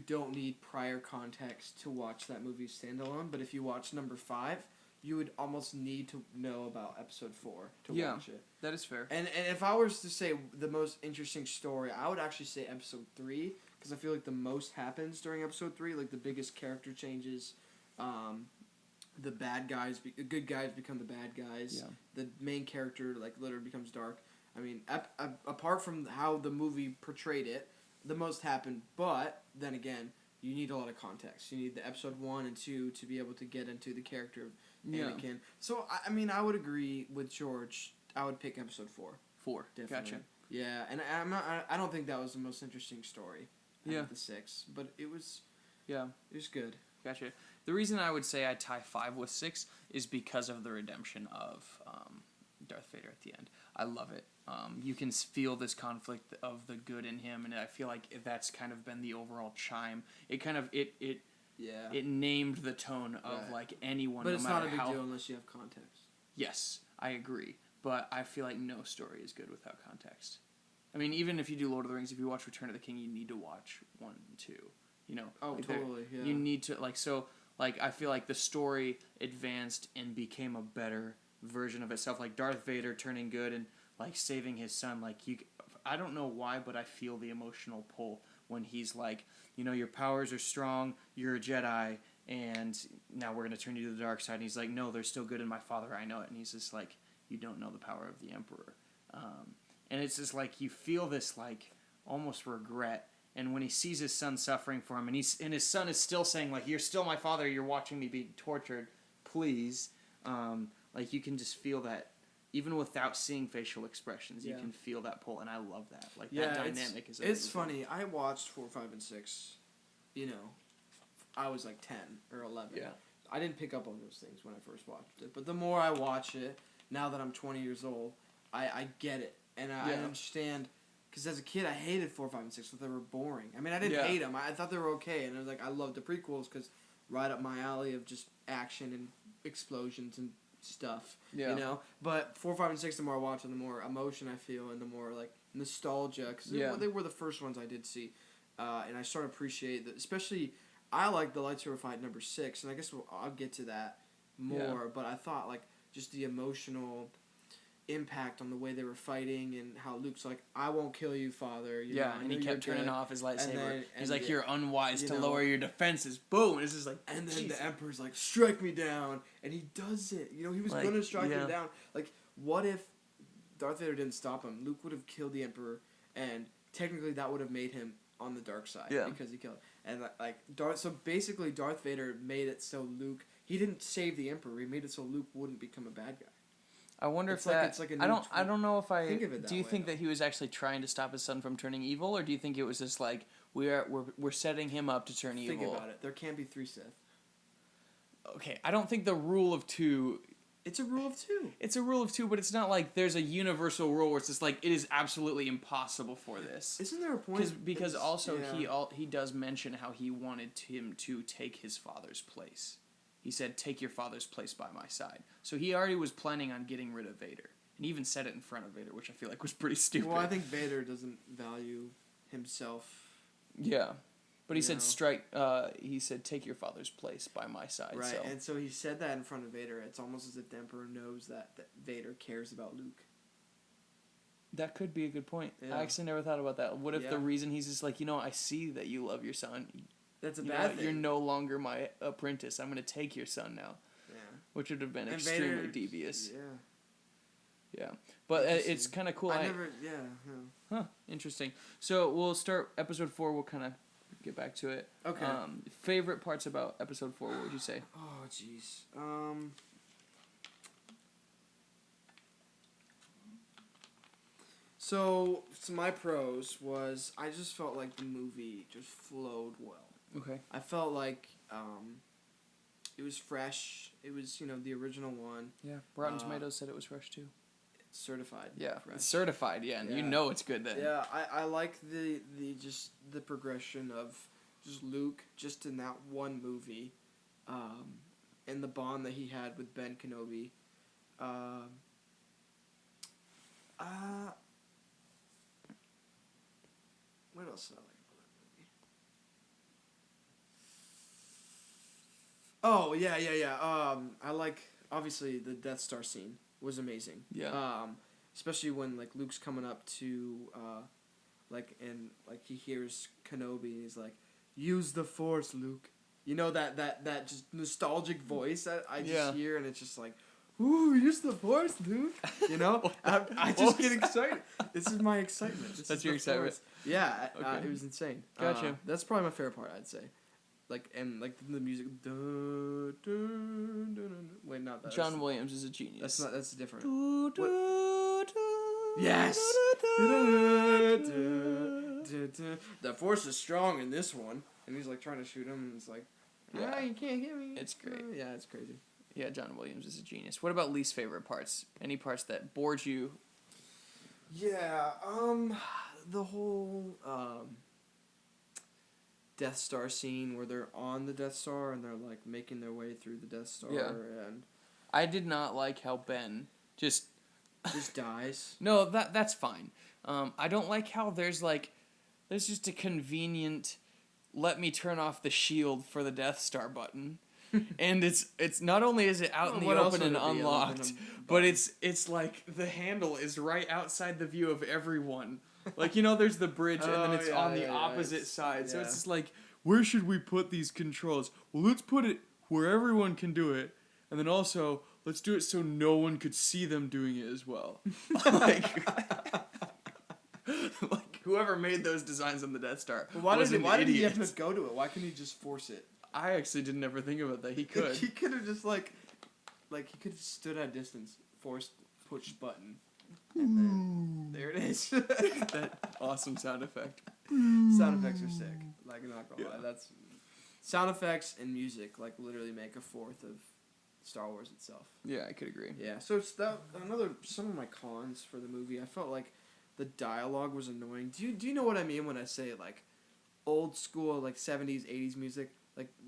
don't need prior context to watch that movie standalone, but if you watch number 5, you would almost need to know about episode 4 to watch it. That is fair. And if I was to say the most interesting story, I would actually say episode 3, because I feel like the most happens during episode 3, like the biggest character changes, the good guys become the bad guys, the main character like literally becomes dark. I mean, apart from how the movie portrayed it, the most happened, but then again, you need a lot of context. You need the episode 1 and 2 to be able to get into the character of Anakin. Yeah. So, I mean, I would agree with George. I would pick episode 4. 4. Definitely. Gotcha. Yeah, and I don't think that was the most interesting story out of the 6, but it was good. Gotcha. The reason I would say I tie 5 with 6 is because of the redemption of Darth Vader at the end. I love it. You can feel this conflict of the good in him, and I feel like that's kind of been the overall chime. It kind of it named the tone of like anyone. But no it's matter not a big how, deal unless you have context. Yes, I agree. But I feel like no story is good without context. I mean, even if you do Lord of the Rings, if you watch Return of the King, you need to watch 1 and 2. You know. Oh, like totally. Yeah. You need to I feel like the story advanced and became a better version of itself. Like Darth Vader turning good and like saving his son. Like I don't know why, but I feel the emotional pull when he's like, your powers are strong. You're a Jedi, and now we're gonna turn you to the dark side. And he's like, no, there's still good in my father. I know it. And he's just like, you don't know the power of the Emperor. And it's just like you feel this like almost regret. And when he sees his son suffering for him, and his son is still saying like, you're still my father. You're watching me be tortured. Please, like you can just feel that. Even without seeing facial expressions, you can feel that pull, and I love that. Like that dynamic is amazing. It's funny. I watched 4, 5, and 6. I was like 10 or 11. Yeah. I didn't pick up on those things when I first watched it, but the more I watch it, now that I'm 20 years old, I get it, and I understand. Because as a kid, I hated 4, 5, and 6, but they were boring. I mean, I didn't hate them. I thought they were okay, and I was like, I loved the prequels because right up my alley of just action and explosions and stuff, But 4, 5, and 6, the more I watch it, the more emotion I feel, and the more like nostalgia, because they were the first ones I did see, and I started to appreciate that. Especially, I like the lightsaber fight number 6, and I guess I'll get to that more. But I thought like just the emotional impact on the way they were fighting and how Luke's like, I won't kill you, father. And he kept turning off his lightsaber. He's like, you're unwise to know, lower your defenses. Boom! And it's just like, and then the Emperor's like, strike me down, and he does it. He was like, gonna strike him down. Like, what if Darth Vader didn't stop him? Luke would have killed the Emperor, and technically that would have made him on the dark side because he killed. And so basically Darth Vader made it so Luke, he didn't save the Emperor. He made it so Luke wouldn't become a bad guy. I wonder if it's like a I don't know if I think of it that do you way, think that he was actually trying to stop his son from turning evil, or do you think it was just like We're setting him up to turn evil. Think about it. There can't be 3 Sith. Okay, I don't think the rule of 2. It's a rule of 2. It's a rule of 2, but it's not like there's a universal rule where it's just like it is absolutely impossible for this. Isn't there a point? Because also he does mention how he wanted him to take his father's place. He said, "Take your father's place by my side." So he already was planning on getting rid of Vader, and he even said it in front of Vader, which I feel like was pretty stupid. Well, I think Vader doesn't value himself. Yeah. But he said, know. He said, "Take your father's place by my side." Right, so. and so he said that in front of Vader. It's almost as if the Emperor knows that Vader cares about Luke. That could be a good point. Yeah. I actually never thought about that. What if the Yeah. reason he's just like, I see that you love your son. That's a bad thing. You're no longer my apprentice. I'm going to take your son now. Yeah. Which would have been And extremely Vader, devious. Yeah. Yeah. But it's kind of cool. Yeah. Huh. Interesting. So we'll start episode 4. We'll kind of get back to it. Okay. Favorite parts about episode 4, what would you say? Oh, jeez. So my pros was I just felt like the movie just flowed well. Okay. I felt like it was fresh. It was, the original one. Yeah. Rotten Tomatoes said it was fresh too. Certified. Yeah. Fresh. It's certified, yeah. And you know it's good then. Yeah, I like the progression of just Luke just in that one movie, and the bond that he had with Ben Kenobi. What else did I like about that movie? Oh, yeah. I like, obviously, the Death Star scene was amazing. Yeah. Especially when, Luke's coming up to, he hears Kenobi, and he's like, "Use the Force, Luke." You know, that just nostalgic voice that I just hear, and it's just like, "Ooh, use the Force, Luke." You know? I just get excited. This is my excitement. That's your excitement? Force. Yeah, Okay. it was insane. Gotcha. That's probably my favorite part, I'd say. The music. Dun, dun, dun, dun. Wait, not that. John Williams is a genius. That's different. What? Yes! The Force is strong in this one. And he's trying to shoot him, and it's like, you can't hit me. It's great. Yeah, it's crazy. Yeah, John Williams is a genius. What about least favorite parts? Any parts that bored you? Yeah, the whole Death Star scene where they're on the Death Star and they're making their way through the Death Star and I did not like how Ben just dies. No, that's fine. I don't like how there's just a convenient let me turn off the shield for the Death Star button. And it's not only is it out in the open and unlocked, but it's like the handle is right outside the view of everyone. There's the bridge and then it's on the opposite side. So it's just like, where should we put these controls? Well, let's put it where everyone can do it. And then also, let's do it so no one could see them doing it as well. Whoever made those designs on the Death Star why did he have to go to it? Why couldn't he just force it? I actually didn't ever think about that. He could. He could have just he could have stood at a distance, forced push button, and then there it is. That awesome sound effect. Sound effects are sick. I'm not gonna lie. That's sound effects and music literally make a fourth of Star Wars itself. Yeah, I could agree. Yeah. So it's some of my cons for the movie. I felt like the dialogue was annoying. Do you know what I mean when I say old school 70s 80s music?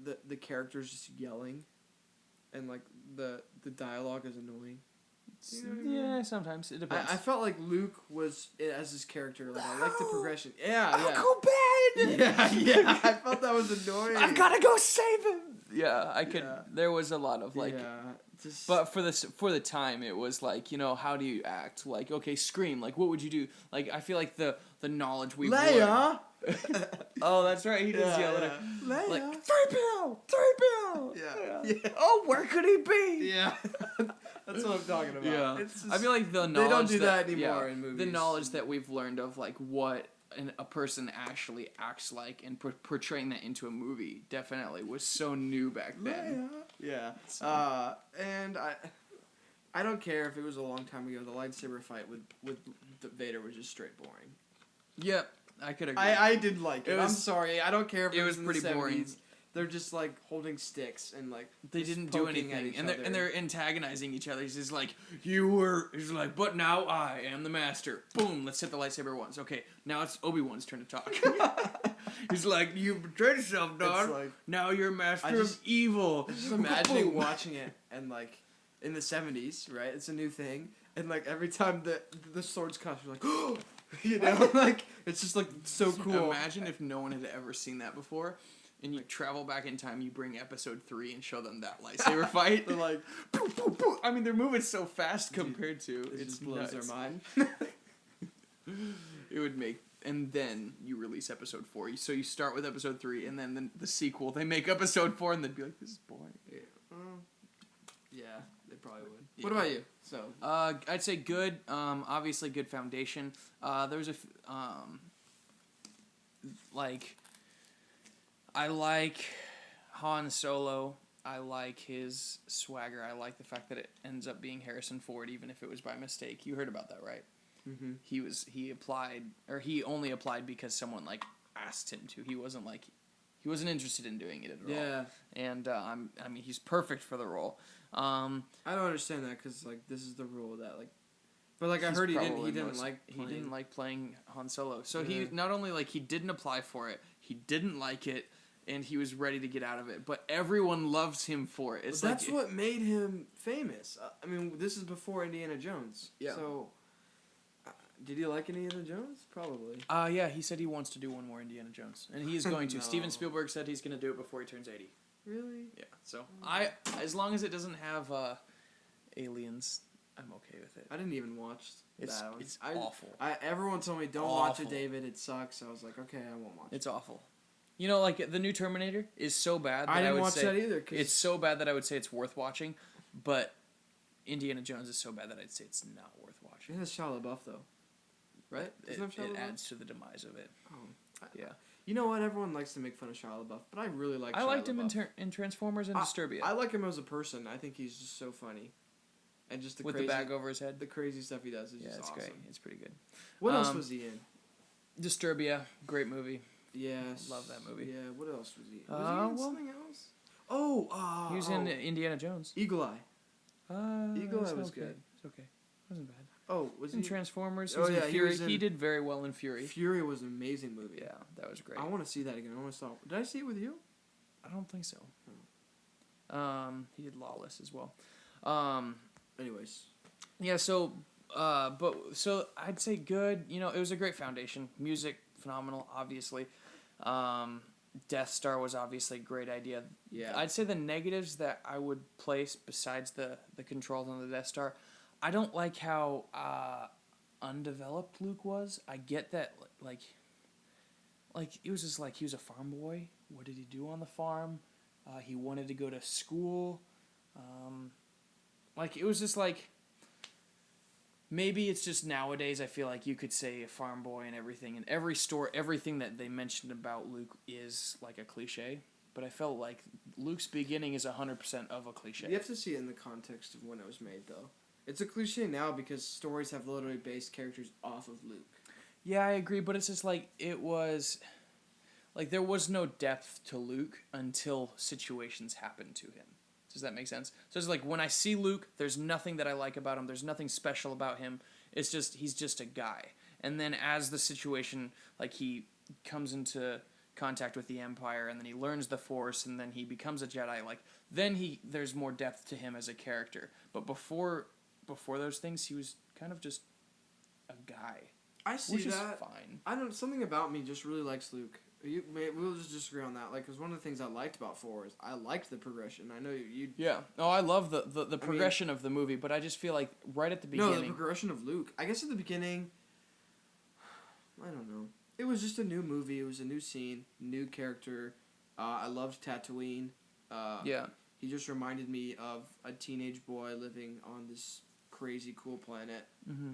The characters just yelling, and the dialogue is annoying. You know what I mean? Yeah, sometimes it depends. I felt like Luke was as his character. I liked the progression. Yeah, Uncle Ben. Yeah. I felt that was annoying. I've got to go save him. Yeah, I could. Yeah. There was a lot of just. But for the time, it was how do you act? Okay, scream. What would you do? I feel like the knowledge we've Leia. Oh, that's right. He does yell at her. Leia. 3PO. Yeah. Oh, where could he be? Yeah. That's what I'm talking about. Yeah. Just, I feel like the knowledge they don't do that anymore in movies. The knowledge that we've learned of what a person actually acts like and portraying that into a movie definitely was so new back then. Yeah. And I don't care if it was a long time ago. The lightsaber fight with Vader was just straight boring. Yep. I could agree. I did like it. I'm sorry. I don't care if it was in pretty the 70s. boring. They're just like holding sticks and like they just didn't do poking at anything, each and other. they're antagonizing each other. He's just like, he's like, but now I am the master. Boom, let's hit the lightsaber once. Okay, now it's Obi-Wan's turn to talk. He's like, you betrayed yourself, dog. Like, now you're master of evil. Just imagining watching it and like in the 70s, right? It's a new thing, and like every time the swords clash, you're like, oh, you know, like it's just like so cool. Imagine if no one had ever seen that before. And you travel back in time, you bring episode 3 and show them that lightsaber fight. They're like, poo, poo, poo. I mean, they're moving so fast compared to it just blows their mind. It would make, and then you release episode 4. So you start with episode 3, and then the sequel. They make episode 4, and they'd be like, "This is boring." Yeah, they probably would. Yeah. What about you? So, I'd say good. Obviously, good foundation. There's like. I like Han Solo. I like his swagger. I like the fact that it ends up being Harrison Ford, even if it was by mistake. You heard about that, right? mm-hmm. He only applied because someone like asked him to. He wasn't interested in doing it at all. Yeah. And I mean, he's perfect for the role. I don't understand that because like this is the rule that like, but like I heard he didn't like playing Han Solo. So yeah. he not only like he didn't apply for it, he didn't like it. And he was ready to get out of it, but everyone loves him for it. It's well, that's what made him famous. I mean, this is before Indiana Jones. Yeah. So, did he like Indiana Jones? Probably. Yeah, he said he wants to do one more Indiana Jones, and he is going to. No. Steven Spielberg said he's going to do it before he turns 80. Really? Yeah. So as long as it doesn't have aliens, I'm okay with it. I didn't even watch It's that one. it's awful. Everyone told me don't watch it, David. It sucks. I was like, okay, I won't watch it. It's awful. You know, like, the new Terminator is so bad that I didn't would watch say that either. it's so bad that I would say it's worth watching, but Indiana Jones is so bad that I'd say it's not worth watching. It has Shia LaBeouf, though. Right? It adds to the demise of it. Oh. Yeah. You know what? Everyone likes to make fun of Shia LaBeouf, but I really like Shia I liked him LaBeouf. in Transformers and Disturbia. I like him as a person. I think he's just so funny. And just with the bag over his head. The crazy stuff he does is just it's awesome. great. It's pretty good. What else was he in? Disturbia, great movie. Yes. Love that movie. Yeah, what else was he? Was he in something else? He was in Indiana Jones. Eagle Eye. Eagle Eye was okay. good. It's okay. Wasn't bad. Oh, was in he? Transformers. He was in Fury. He did very well in Fury. Fury was an amazing movie. Yeah, that was great. I want to see that again. I want to saw. Did I see it with you? I don't think so. He did Lawless as well. Anyways. Yeah, so I'd say good. You know, it was a great foundation. Music, phenomenal, obviously. Death Star was obviously a great idea. Yeah. I'd say the negatives that I would place besides the controls on the Death Star, I don't like how undeveloped Luke was. I get that, like it was just like he was a farm boy. What did he do on the farm? He wanted to go to school. It was just like, maybe it's just nowadays I feel like you could say a farm boy and everything. And everything that they mentioned about Luke is like a cliche. But I felt like Luke's beginning is 100% of a cliche. You have to see it in the context of when it was made, though. It's a cliche now because stories have literally based characters off of Luke. Yeah, I agree, but it's just like, it was... Like, there was no depth to Luke until situations happened to him. Does that make sense? So it's like, when I see Luke, there's nothing that I like about him. There's nothing special about him. It's just, he's just a guy. And then as the situation, like, he comes into contact with the Empire, and then he learns the Force, and then he becomes a Jedi, like, then there's more depth to him as a character. But before those things, he was kind of just a guy. I see which that. Is fine. Something about me just really likes Luke. We'll just disagree on that. Like, because one of the things I liked about 4 is I liked the progression. I know you. Yeah. No, I love the progression of the movie, but I just feel like right at the beginning. No, the progression of Luke. I guess at the beginning, I don't know. It was just a new movie. It was a new scene, new character. I loved Tatooine. Yeah. He just reminded me of a teenage boy living on this crazy cool planet,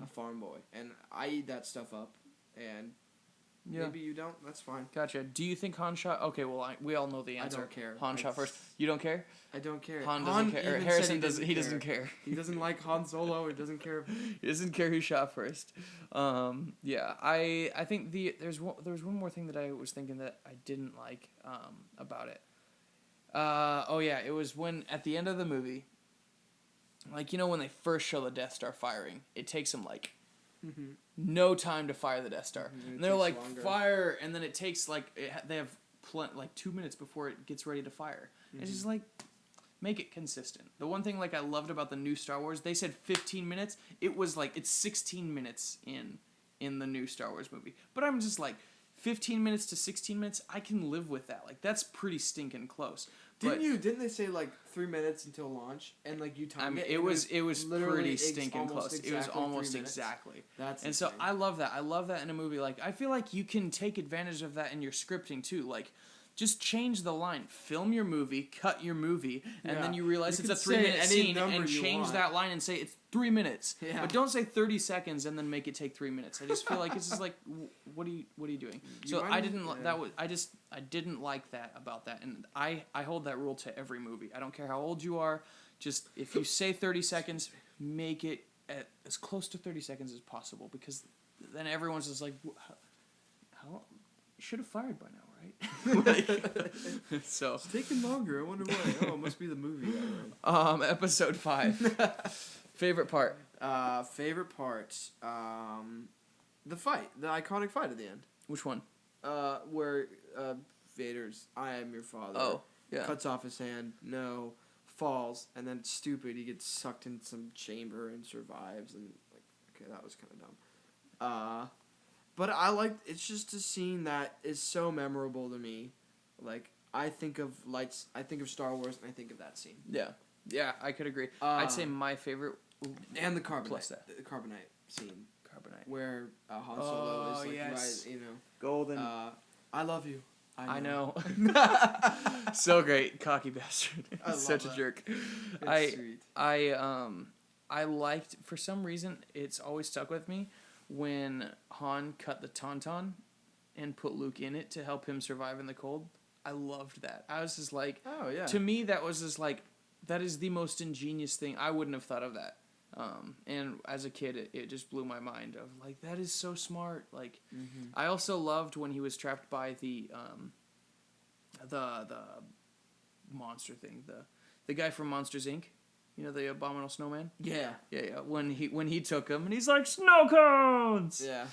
a farm boy, and I eat that stuff up, and Yeah. Maybe you don't. That's fine. Gotcha. Do you think Han shot? Okay, well, we all know the answer. I don't care. Han shot first. You don't care? I don't care. Han doesn't care. Or even Harrison said doesn't. He doesn't care. He doesn't like Han Solo. He doesn't care. He doesn't care who shot first. Yeah. I think there's one more thing that I was thinking that I didn't like about it. Oh yeah, it was when at the end of the movie, like, you know, when they first show the Death Star firing, it takes them like no time to fire the Death Star, and they're like longer. Fire, and then it takes like they have like 2 minutes before it gets ready to fire. It's just like, make it consistent. The one thing like I loved about the new Star Wars, they said 15 minutes. It was like it's 16 minutes in the new Star Wars movie, but I'm just like 15 minutes to 16 minutes. I can live with that. Like that's pretty stinking close. Didn't they say like 3 minutes until launch and like you timed it? It was pretty stinking close. It was almost exactly. That's and insane. So I love that. I love that in a movie. Like I feel like you can take advantage of that in your scripting too. Like just change the line. Film your movie, cut your movie, and then you realize it's a 3-minute scene and change that line and say it's 3 minutes. Yeah. But don't say 30 seconds and then make it take 3 minutes. I just feel like it's just like what are you doing? So I didn't I didn't like that about that, and I hold that rule to every movie. I don't care how old you are. Just if you say 30 seconds, make it at as close to 30 seconds as possible, because then everyone's just like, how you should have fired by now, right? Like, so it's taking longer. I wonder why. Oh, it must be the movie. Episode 5. Favorite part. Favorite parts. The fight, the iconic fight at the end. Which one? Where Vader's "I am your father." Oh, yeah. Cuts off his hand. No, falls, and then stupid. He gets sucked in some chamber and survives. And like, okay, that was kind of dumb. But I liked. It's just a scene that is so memorable to me. Like I think of lights. I think of Star Wars, and I think of that scene. Yeah, I could agree. I'd say my favorite. And the carbonite. Plus that. The carbonite scene. Carbonite. Where Han Solo is like, yes. right, you know. Golden. I love you. I know. So great, cocky bastard. Such a jerk. It's sweet. I liked, for some reason, it's always stuck with me when Han cut the tauntaun and put Luke in it to help him survive in the cold. I loved that. I was just like, oh yeah. To me, that was just like, that is the most ingenious thing. I wouldn't have thought of that. And as a kid, it just blew my mind of like, that is so smart. Like, I also loved when he was trapped by the monster thing, the guy from Monsters Inc. You know, the abominable snowman. Yeah. When he took him and he's like, snow cones. Yeah.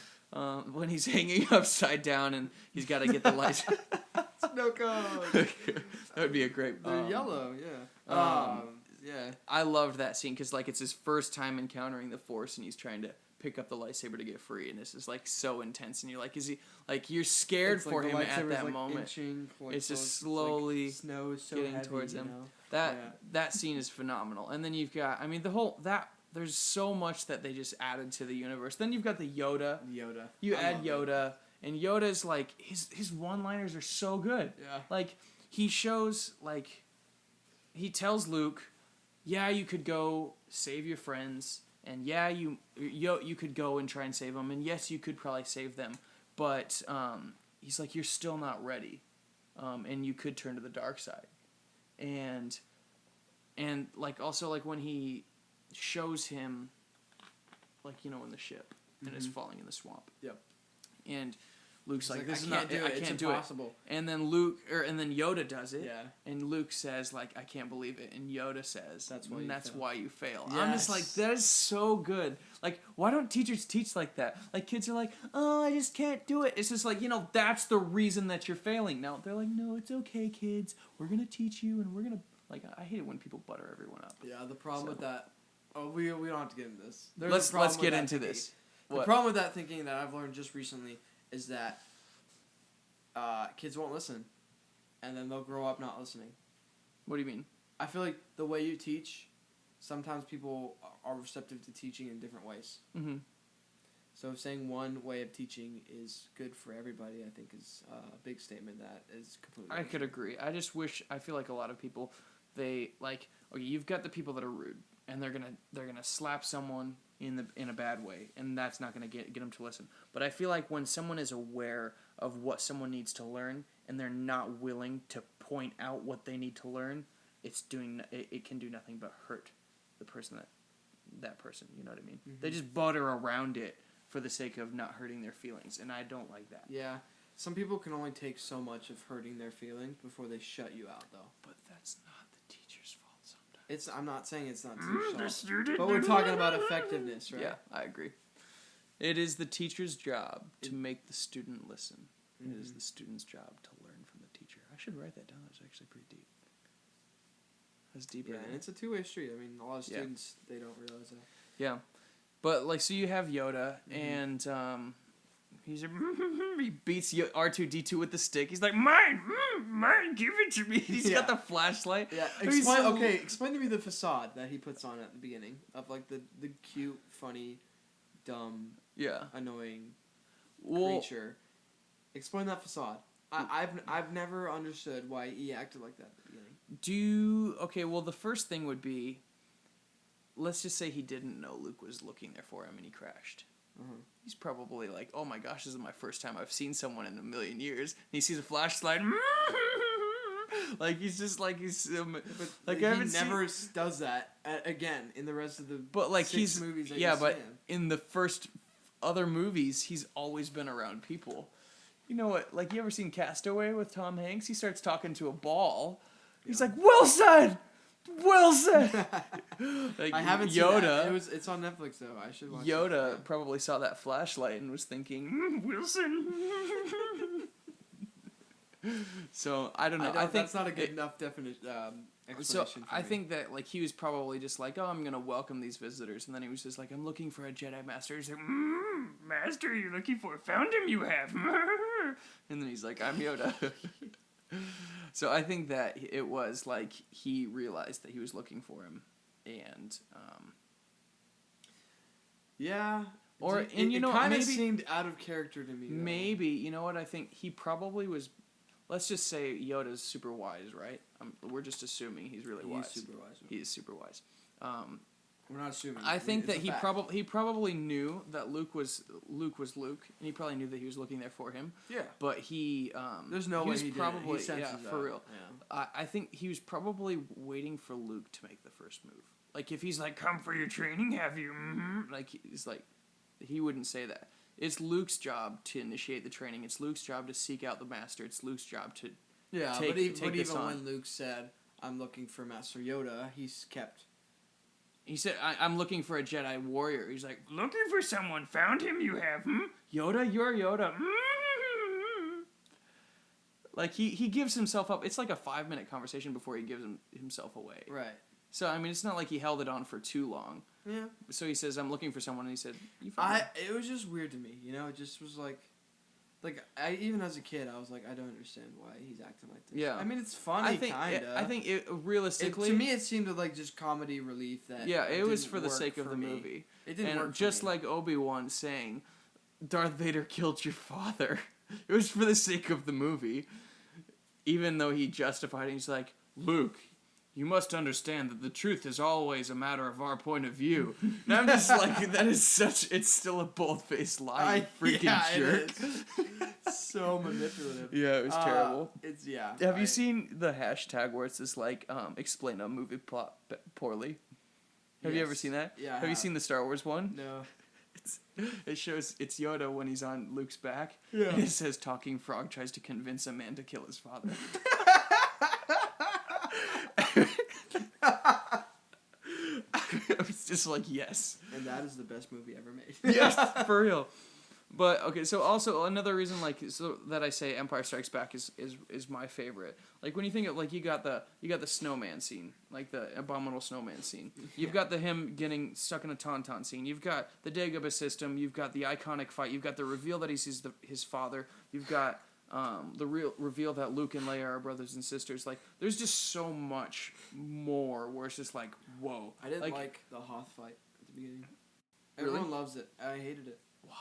When he's hanging upside down and he's got to get the lights. Snow cones. That would be a great. They're yellow. Yeah. Yeah. I loved that scene because like it's his first time encountering the Force and he's trying to pick up the lightsaber to get free, and this is like so intense, and you're like, is he like, you're scared for him at that moment. Inching, it's just slowly like, snow is so getting heavy, towards him. Know? That scene is phenomenal, and then you've got, I mean, there's so much that they just added to the universe. Then you've got the Yoda. You add Yoda, and Yoda's like his one-liners are so good. Yeah. Like he shows like he tells Luke, yeah, you could go save your friends, and yeah, you could go and try and save them, and yes, you could probably save them, but he's like, you're still not ready, and you could turn to the dark side, and like also like when he shows him, like, you know, in the ship and is falling in the swamp. Yep. And Luke's like, I can't do it. I can't it's do impossible. it. And then Yoda does it. Yeah. And Luke says, like, I can't believe it. And Yoda says, that's why you fail. Yes. I'm just like, that is so good. Like, why don't teachers teach like that? Like, kids are like, oh, I just can't do it. It's just like, you know, that's the reason that you're failing. Now, they're like, no, it's okay, kids. We're going to teach you, and we're going to, like, I hate it when people butter everyone up. Yeah, the problem with that, we don't have to get into this. Let's get into this. The problem with that thinking that I've learned just recently is that kids won't listen, and then they'll grow up not listening. What do you mean? I feel like the way you teach, sometimes people are receptive to teaching in different ways. Mm-hmm. So saying one way of teaching is good for everybody, I think, is a big statement that is completely. I could agree. I feel like a lot of people, they like, okay, you've got the people that are rude, and they're gonna slap someone in a bad way, and that's not going to get them to listen. But I feel like when someone is aware of what someone needs to learn and they're not willing to point out what they need to learn, it can do nothing but hurt the person that person, you know what I mean? Mm-hmm. They just butter around it for the sake of not hurting their feelings, and I don't like that. Yeah. Some people can only take so much of hurting their feelings before they shut you out, though. But that's not the teacher's fault sometimes. I'm not saying it's not teacher's fault, but we're talking about effectiveness, right? Yeah, I agree. It is the teacher's job to make the student listen. Mm-hmm. It is the student's job to learn from the teacher. I should write that down. That's actually pretty deep. That's deeper. Yeah, and it's a two-way street. I mean, a lot of students, they don't realize that. Yeah. But, like, so you have Yoda, and he beats R2-D2 with the stick. He's like, mine, give it to me. He's got the flashlight. Yeah, explain to me the facade that he puts on at the beginning of, like, the cute, funny, dumb, annoying creature. Explain that facade. I've never understood why he acted like that at the beginning. Well, the first thing would be, let's just say he didn't know Luke was looking there for him and he crashed. Uh-huh. He's probably like, oh my gosh, this is my first time I've seen someone in a million years. And he sees a flashlight. Like, he's just like, like, he never does that again in the rest of the six movies that you've seen. In the first other movies, he's always been around people. You know what? Like, you ever seen Castaway with Tom Hanks? He starts talking to a ball. He's like, Wilson! Like, I haven't Yoda, seen that. It's on Netflix, though. I should watch it. Yoda probably saw that flashlight and was thinking, Wilson. So, I don't know. I think that's not a good enough explanation so for I me. think that, like, he was probably just like, oh, I'm going to welcome these visitors. And then he was just like, I'm looking for a Jedi Master. He's like, Master, you're looking for? Found him, you have. And then he's like, I'm Yoda. So I think that it was like he realized that he was looking for him. And, yeah. It kind of seemed out of character to me, though. Maybe. You know what? I think he probably was... Let's just say Yoda's super wise, right? We're just assuming he's really wise. He's super wise. He is super wise. We're not assuming. I think that he probably knew that Luke was Luke, and he probably knew that he was looking there for him. Yeah. But he there's no way he probably did it. He senses for that. real. Yeah. I think he was probably waiting for Luke to make the first move. Like, if he's like, "Come for your training, have you?" Mm-hmm. Like, he's like, he wouldn't say that. It's Luke's job to initiate the training. It's Luke's job to seek out the Master. It's Luke's job to take even this on. when Luke said, "I'm looking for Master Yoda," he's kept. He said, I'm looking for a Jedi warrior. He's like, looking for someone. Found him, you have. Yoda, you're Yoda. Like, he gives himself up. It's like a 5-minute conversation before he gives himself away. Right. So, I mean, it's not like he held it on for too long. Yeah. So he says, I'm looking for someone, and he said, you found him. It was just weird to me, you know? It just was like, even as a kid, I was like, I don't understand why he's acting like this. Yeah. I mean, it's funny, kinda. I think it realistically... to me, it seemed like just comedy relief that it was for the sake of the movie. It didn't work for just me. like Obi-Wan saying, Darth Vader killed your father. It was for the sake of the movie. Even though he justified it, he's like, Luke, you must understand that the truth is always a matter of our point of view. And I'm just like, it's still a bold-faced lie, you freaking jerk. So manipulative. Yeah, it was terrible. Have you seen the hashtag where it's just like, explain a movie plot poorly? Have you ever seen that? Yeah. Have you seen the Star Wars one? No. It shows it's Yoda when he's on Luke's back. Yeah. And it says talking frog tries to convince a man to kill his father. I was just like, yes. And that is the best movie ever made. Yes, for real. But okay, so also another reason that I say Empire Strikes Back is my favorite. Like, when you think of, like, you got the snowman scene, like the abominable snowman scene. You've got him getting stuck in a tauntaun scene. You've got the Dagobah system. You've got the iconic fight. You've got the reveal that he sees his father. You've got the real reveal that Luke and Leia are brothers and sisters. Like, there's just so much more where it's just like, whoa. I didn't like the Hoth fight at the beginning. Really? Everyone loves it. I hated it. Why?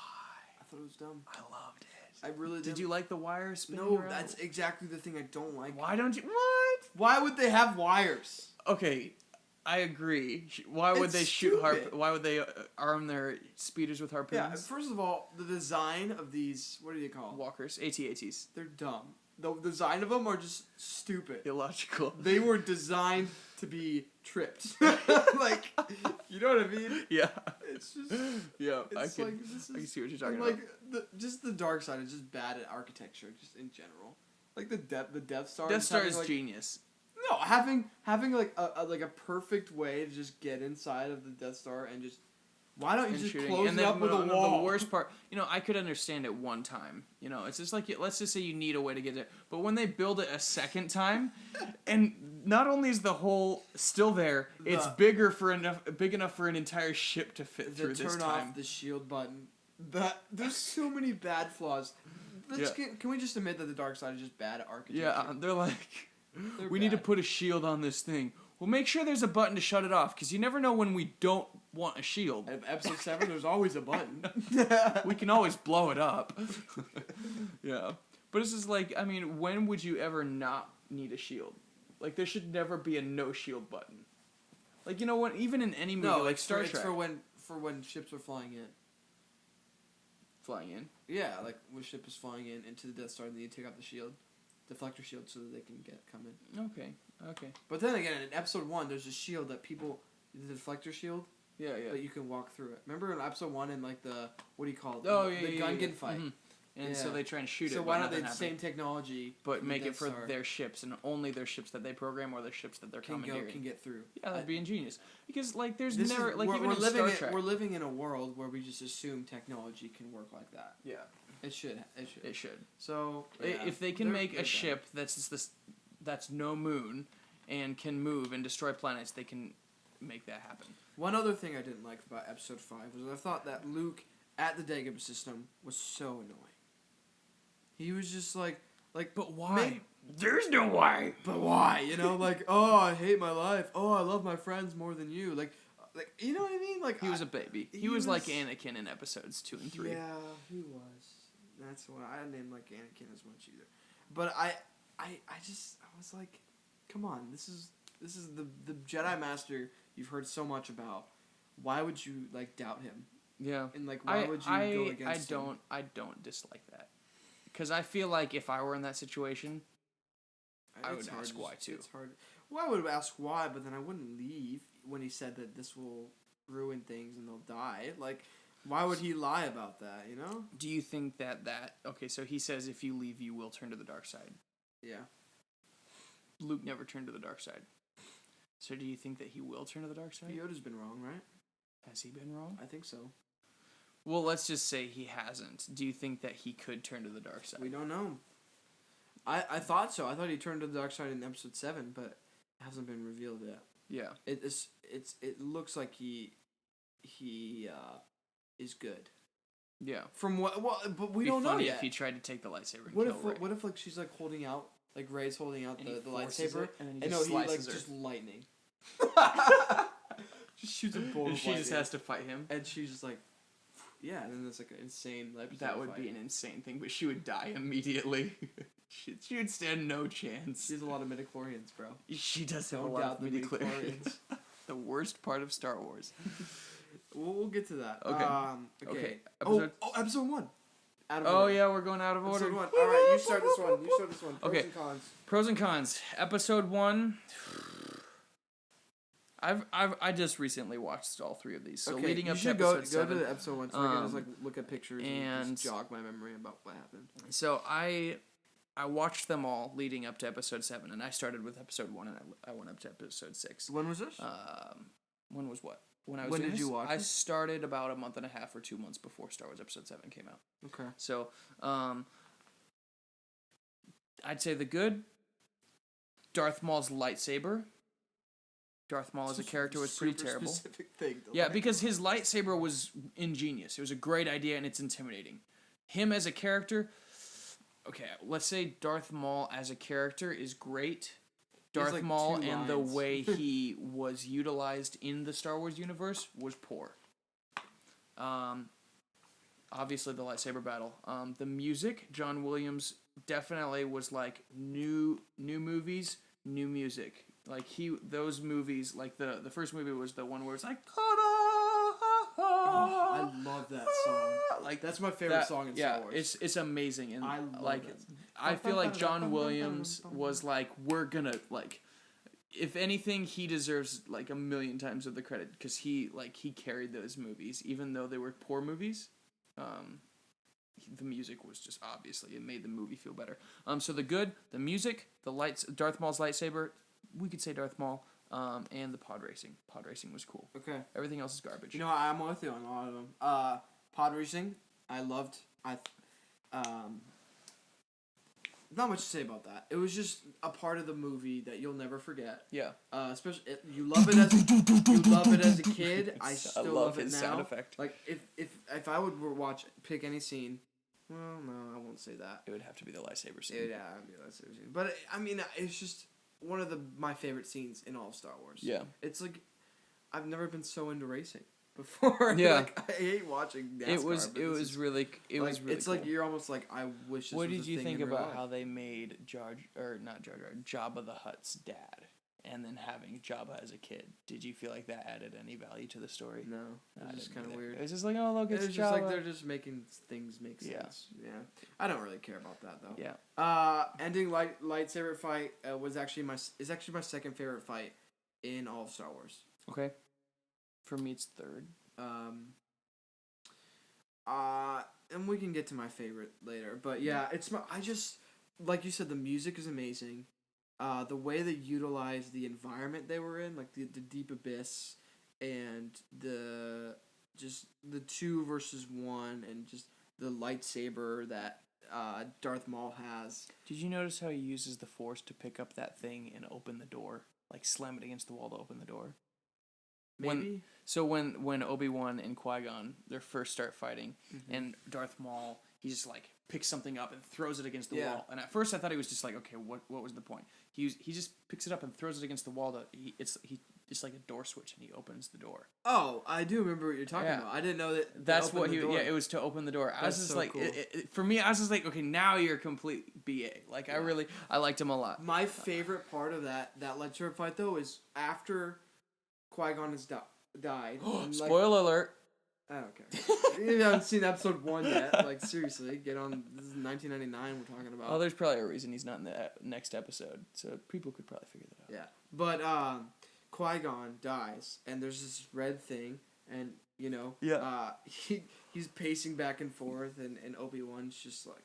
I thought it was dumb. I loved it. I really did. Did you like the wires spinning No, around? that's exactly the thing I don't like. Why don't you? What? Why would they have wires? Okay, I agree. Why would It's they shoot stupid. Why would they arm their speeders with harpoons? Yeah, first of all, the design of these, what do you call them? Walkers, AT-ATs. They're dumb. The design of them are just stupid. Illogical. They were designed to be tripped. Like, you know what I mean? Yeah. It's just... Yeah, It's I like, this can is... see what you're talking like, about. just the dark side is just bad at architecture, just in general. Like, the Death Star... Death Star having, is like, genius. No, having like a perfect way to just get inside of the Death Star and just... Why don't you And just shooting. close And it then up with a wall? The worst part, I could understand it one time. It's just like, let's just say you need a way to get there. But when they build it a second time, and not only is the hole still there, it's big enough for an entire ship to fit through this time. Turn off the shield button. There's so many bad flaws. Can we just admit that the dark side is just bad at architecture? Yeah, they're like, we need to bad. put a shield on this thing. Well, make sure there's a button to shut it off, because you never know when we don't want a shield. In episode 7, there's always a button. We can always blow it up. Yeah. But it's just like, when would you ever not need a shield? Like, there should never be a no shield button. Like, what? Even in any movie, like Star Trek. It's for when ships are flying in. Flying in? Yeah, like when ship is flying into the Death Star, and then you take off the shield, deflector shield, so that they can come in. Okay. But then again, in episode 1, there's a shield that the deflector shield. Yeah. But you can walk through it. Remember in episode 1 in like the, what do you call it? The Gungan fight. Mm-hmm. And so they try and shoot it. So why not the same technology, but make it for their ships, and only their ships that they program, or their ships that they're commandeering can get through? Yeah, that'd be ingenious. Because there's never even in living Star Trek. We're living in a world where we just assume technology can work like that. Yeah. It should. So if they can make a ship that's no moon, and can move and destroy planets, they can make that happen. One other thing I didn't like about episode 5 was I thought that Luke at the Dagobah system was so annoying. He was just like, but why? There's no why. But why? Oh, I hate my life. Oh, I love my friends more than you. Like, you know what I mean? Like, he was a baby. He was like Anakin in episodes 2 and 3. Yeah, he was. That's why I didn't like Anakin as much either. But I was like, come on, this is the Jedi Master you've heard so much about. Why would you doubt him? Yeah. And why would you go against him? I don't dislike that. Because I feel like if I were in that situation, I would ask why too. It's hard. Well, I would ask why, but then I wouldn't leave when he said that this will ruin things and they'll die. Like, why would he lie about that, Do you think that okay, so he says if you leave, you will turn to the dark side. Yeah. Luke never turned to the dark side. So do you think that he will turn to the dark side? Yoda's been wrong, right? Has he been wrong? I think so. Well, let's just say he hasn't. Do you think that he could turn to the dark side? We don't know. I thought so. I thought he turned to the dark side in episode 7, but it hasn't been revealed yet. Yeah. It looks like he is good. Yeah. From what? Well, but we It'd don't be know funny yet. if he tried to take the lightsaber and What kill if Rey. what if she's holding out, Rey's holding out and the forces lightsaber, it, and then he and just he slices her. just lightning. Just shoots a bolt. And of she just lightning. has to fight him. And she's just like, yeah, and then there's an insane episode That would fight. be an insane thing, but she would die immediately. she would stand no chance. She has a lot of midichlorians, bro. She does have a Don't lot doubt of the midichlorians. midichlorians. The worst part of Star Wars. We'll get to that. Okay. Okay. Episode 1. Out of Oh order. yeah, we're going out of order. Episode 1. All right, you start this one. Pros Okay. and cons. Pros and cons. Episode 1. I just recently watched all 3 of these, so Okay, leading up you to should episode go 7. to episode 1 so I can just look at pictures and and- just jog my memory about what happened. So I watched them all leading up to episode 7, and I started with episode 1, and I went up to episode 6. When was this? When was what? When I was When doing did you this? watch I it? started about a month and a half or 2 months before Star Wars Episode 7 came out. Okay. So, I'd say the good, Darth Maul's lightsaber. Darth Maul as a character was pretty Super terrible. Specific thing to Yeah, like. because his lightsaber was ingenious. It was a great idea, and it's intimidating. Him as a character, okay, let's say Darth Maul as a character is great. Darth like Maul 2 and the lines. way he was utilized in the Star Wars universe was poor. Obviously the lightsaber battle. The music, John Williams definitely was like new movies, new music. Like those movies, like the first movie was the one where it's like, Oh, I love that song. like That's my favorite song in Star Wars. it's amazing, and I love like it. I feel like John Williams was like, we're gonna like, if anything, he deserves like 1,000,000 times of the credit because he carried those movies, even though they were poor movies. The music was just obviously it made the movie feel better. So the music, the lights, Darth Maul's lightsaber, we could say Darth Maul. And the pod racing. Pod racing was cool. Okay. Everything else is garbage. You know, I'm with you on a lot of them. Pod racing, I loved. Not much to say about that. It was just a part of the movie that you'll never forget. Yeah. Especially you love it as a kid. I still love it now. Sound effect. Like if I would pick any scene, well, no, I won't say that. It would have to be the lightsaber scene. Yeah, it'd be the lightsaber scene. But I mean, it's just one of my favorite scenes in all of Star Wars. Yeah. It's like I've never been so into racing before. Yeah. Like I hate watching NASCAR. It was really it's cool. like you're almost like I wish. This what was did a you thing think in real about life. how they made Jabba the Hutt's dad, and then having Jabba as a kid? Did you feel like that added any value to the story? No, I it's just didn't kind of either. weird. It was just like, oh look, it's It's Jabba. just like they're just making things make sense. Yeah. Yeah. I don't really care about that though. Yeah. Ending lightsaber fight is actually my second favorite fight in all of Star Wars. Okay. For me, it's third. And we can get to my favorite later, but yeah, I just like you said, the music is amazing. The way they utilized the environment they were in, like the deep abyss, and the 2 versus 1, and just the lightsaber that Darth Maul has. Did you notice how he uses the Force to pick up that thing and open the door, like slam it against the wall to open the door? Maybe. When Obi-Wan and Qui-Gon they first start fighting, and Darth Maul, he just like picks something up and throws it against the wall. And at first I thought he was just like, okay, what was the point? He just picks it up and throws it against the wall. It's like a door switch, and he opens the door. Oh, I do remember what you're talking about. I didn't know that. That's what he. Yeah, it was to open the door. I was just so like, cool. For me, I was just like, okay, now you're a complete BA. Like I liked him a lot. My favorite part of that lightsaber fight though is after Qui-Gon has died. Spoiler alert. I don't care. You haven't seen episode 1 yet. Like, seriously, get on. This is 1999 we're talking about. Oh, there's probably a reason he's not in the next episode, so people could probably figure that out. Yeah. But Qui-Gon dies, and there's this red thing, and, you know, he's pacing back and forth, and Obi-Wan's just like,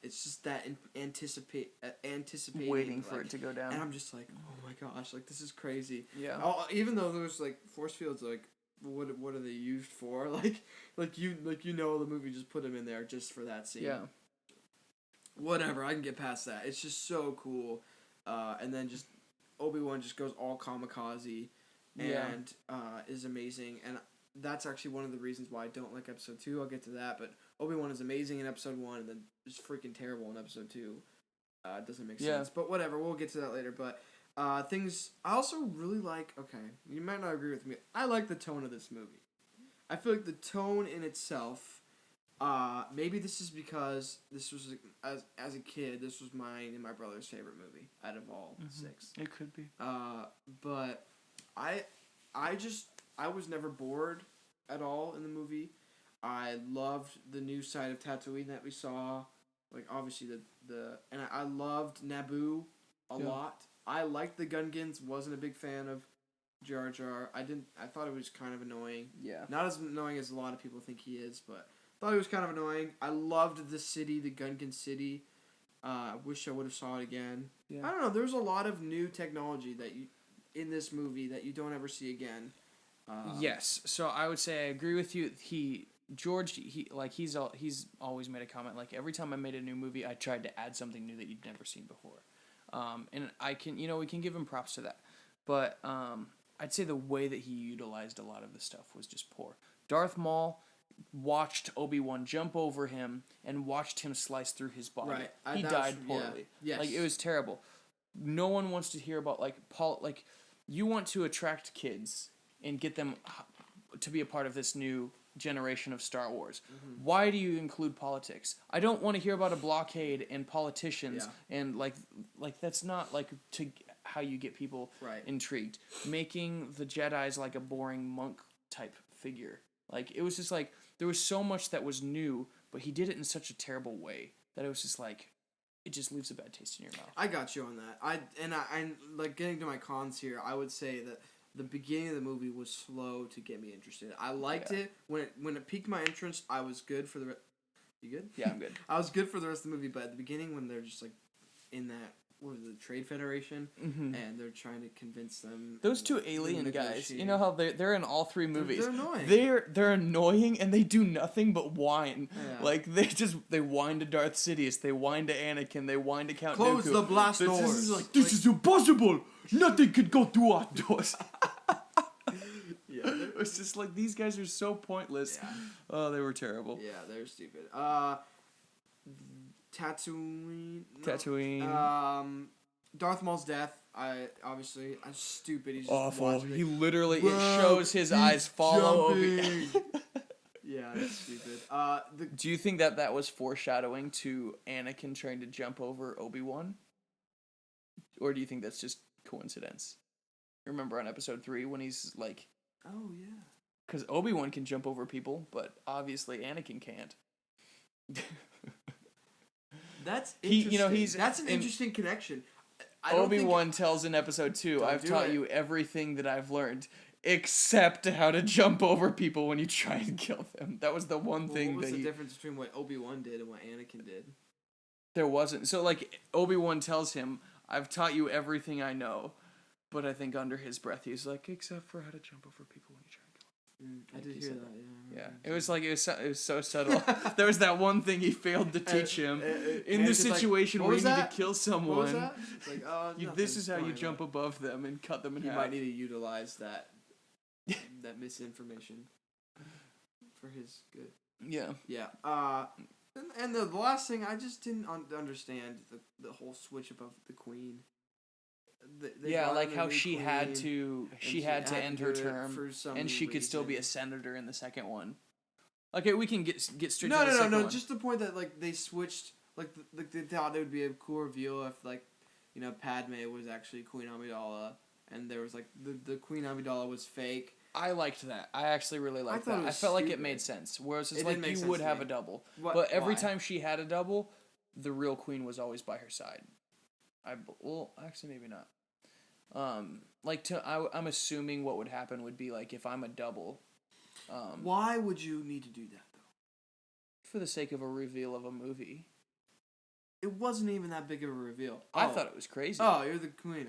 it's just that anticipating. Waiting for it to go down. And I'm just like, oh my gosh, like, this is crazy. Yeah. Even though there's, like, force fields, like, what are they used for? Like you know the movie just put him in there just for that scene. Yeah. Whatever, I can get past that. It's just so cool. And then just Obi-Wan just goes all kamikaze and is amazing. And that's actually one of the reasons why I don't like episode 2. I'll get to that, but Obi-Wan is amazing in episode 1 and then just freaking terrible in episode 2. It doesn't make sense. But whatever, we'll get to that later. But things I also really like. Okay, you might not agree with me. I like the tone of this movie. I feel like the tone in itself. Maybe this is because this was as a kid. This was mine and my brother's favorite movie out of all 6. It could be. But I was never bored at all in the movie. I loved the new side of Tatooine that we saw. Like obviously and I loved Naboo a lot. I liked the Gungans. Wasn't a big fan of Jar Jar. I thought it was kind of annoying. Yeah. Not as annoying as a lot of people think he is, but thought it was kind of annoying. I loved the city, the Gungan city. Wish I would have saw it again. Yeah. I don't know. There's a lot of new technology in this movie that you don't ever see again. Yes. So I would say I agree with you. He's always made a comment like every time I made a new movie, I tried to add something new that you'd never seen before. And we can give him props to that. But I'd say the way that he utilized a lot of the stuff was just poor. Darth Maul watched Obi-Wan jump over him and watched him slice through his body. Right. He died poorly. Yeah. Yes. Like, it was terrible. No one wants to hear about, you want to attract kids and get them to be a part of this new generation of Star Wars. Mm-hmm. Why do you include politics? I don't want to hear about a blockade and politicians and like that's not like to how you get people Right. intrigued. Making the Jedis like a boring monk type figure. Like, it was just like, there was so much that was new, but he did it in such a terrible way that it was just like, it just leaves a bad taste in your mouth. I got you on that. I like getting to my cons here. I would say that the beginning of the movie was slow to get me interested. I liked it when it piqued my interest. I was good for the. You good? Yeah, I'm good. I was good for the rest of the movie, but at the beginning when they're just like in that what was it, the Trade Federation, and they're trying to convince them. Those two alien guys, you know how they're in all three movies. They're annoying. They're annoying and they do nothing but whine. Yeah. Like they whine to Darth Sidious, they whine to Anakin, they whine to Count Close Dooku. the blast doors. This is like, this is impossible. Nothing can go through our doors. Yeah, it was just like these guys are so pointless. Yeah. Oh, they were terrible. Yeah, they're stupid. Tatooine. No. Tatooine. Darth Maul's death. I'm stupid. He's just Awful. watching He it. literally Bro, it shows his eyes follow Obi. Yeah, that's stupid. Do you think that was foreshadowing to Anakin trying to jump over Obi-Wan? Or do you think that's just coincidence? Remember on episode 3 when he's like... Oh, yeah. Because Obi-Wan can jump over people, but obviously Anakin can't. That's interesting. That's an in- interesting connection. Obi-Wan tells in episode 2, Don't I've do taught it. you everything that I've learned, except how to jump over people when you try and kill them. That was the one thing what was that the difference between what Obi-Wan did and what Anakin did? There wasn't. So, like, Obi-Wan tells him, I've taught you everything I know. But I think under his breath, he's like, except for how to jump over people when you try and kill them. I did hear that, Yeah. It was like, it was so subtle. There was that one thing he failed to teach him. In this situation like, where you need that? to kill someone, What was that? It's like, this is how you fine, jump above them and cut them in He half. might need to utilize that misinformation for his good. Yeah. Yeah. And the last thing, I just didn't understand the whole switch up of the queen. They Yeah, brought like in a how new she had to and she had to end her do it term, for some and she could still be a reason. senator in the second one. Okay, we can get straight to the No, second one. just the point that like they switched, like they thought it would be a cool reveal if like, Padme was actually Queen Amidala, and there was like the Queen Amidala was fake. I liked that. I actually really liked thought it that. I was felt like it stupid. made sense. Whereas it's It like did make you sense would to have me. a double, What- but every why? time she had a double, the real queen was always by her side. Actually maybe not. I'm assuming what would happen would be like if I'm a double. Why would you need to do that though? For the sake of a reveal of a movie. It wasn't even that big of a reveal. I thought it was crazy. Oh, you're the queen.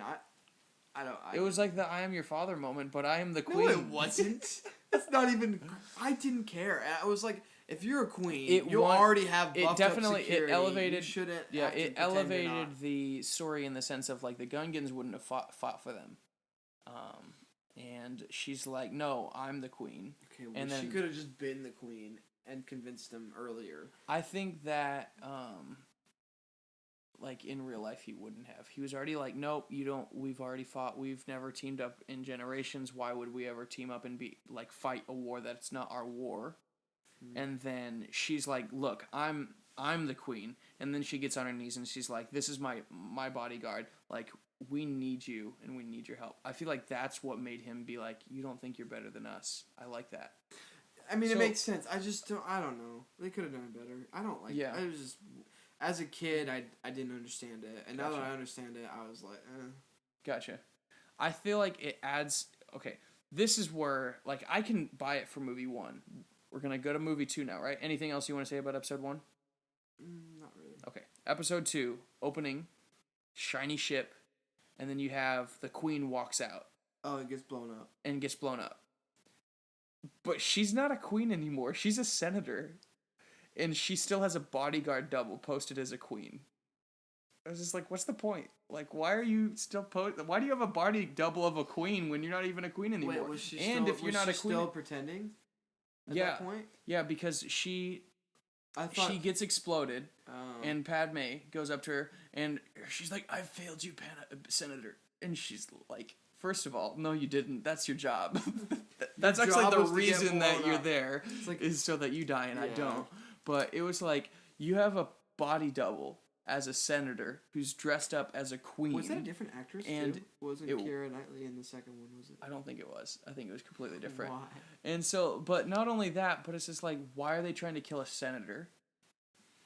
It was like the I am your father moment, but I am the No, queen. it wasn't. It's not even. I didn't care. I was like, if you're a queen, you won- already have buffed definitely up security. elevated. You shouldn't. Yeah, have to it pretend you're elevated not. the story in the sense of like the Gungans wouldn't have fought for them, and she's like, no, I'm the queen. Okay, well, and she then- could have just been the queen and convinced them earlier. I think that like in real life he wouldn't have. He was already like, nope, you don't. We've already fought. We've never teamed up in generations. Why would we ever team up and be like fight a war that's not our war? And then she's like, look, I'm the queen. And then she gets on her knees and she's like, this is my bodyguard. Like, we need you and we need your help. I feel like that's what made him be like, you don't think you're better than us. I like that. I mean, So- it makes sense. I just don't. I don't know. They could have done it better. I don't like. Yeah. I was just. As a kid, I didn't understand it, and now that Gotcha. I understand it, I was like, Gotcha. I feel like it adds... Okay, this is where... Like, I can buy it for movie 1. We're going to go to movie 2 now, right? Anything else you want to say about episode 1? not really. Okay. Episode 2, opening, shiny ship, and then you have the queen walks out Oh, it gets blown up. and gets blown up. But she's not a queen anymore. She's a senator. And she still has a bodyguard double posted as a queen. I was just like, what's the point? Like, why are you still why do you have a body double of a queen when you're not even a queen anymore? Wait, was she and still, if you're was not she a queen, still pretending? At Yeah. that point, yeah, because she I thought. she gets exploded, Oh. and Padme goes up to her, and she's like, "I failed you, Senator." And she's like, first of all, no, you didn't. That's your job. That's Your actually job the was to get reason that blown you're up. there, It's like- is so that you die and I Yeah. don't. But it was like, you have a body double as a senator who's dressed up as a queen. Was that a different actress And too? Wasn't Keira Knightley in the second one? Was it? I don't think it was. I think it was completely different. Why? And so, but not only that, but it's just like, why are they trying to kill a senator?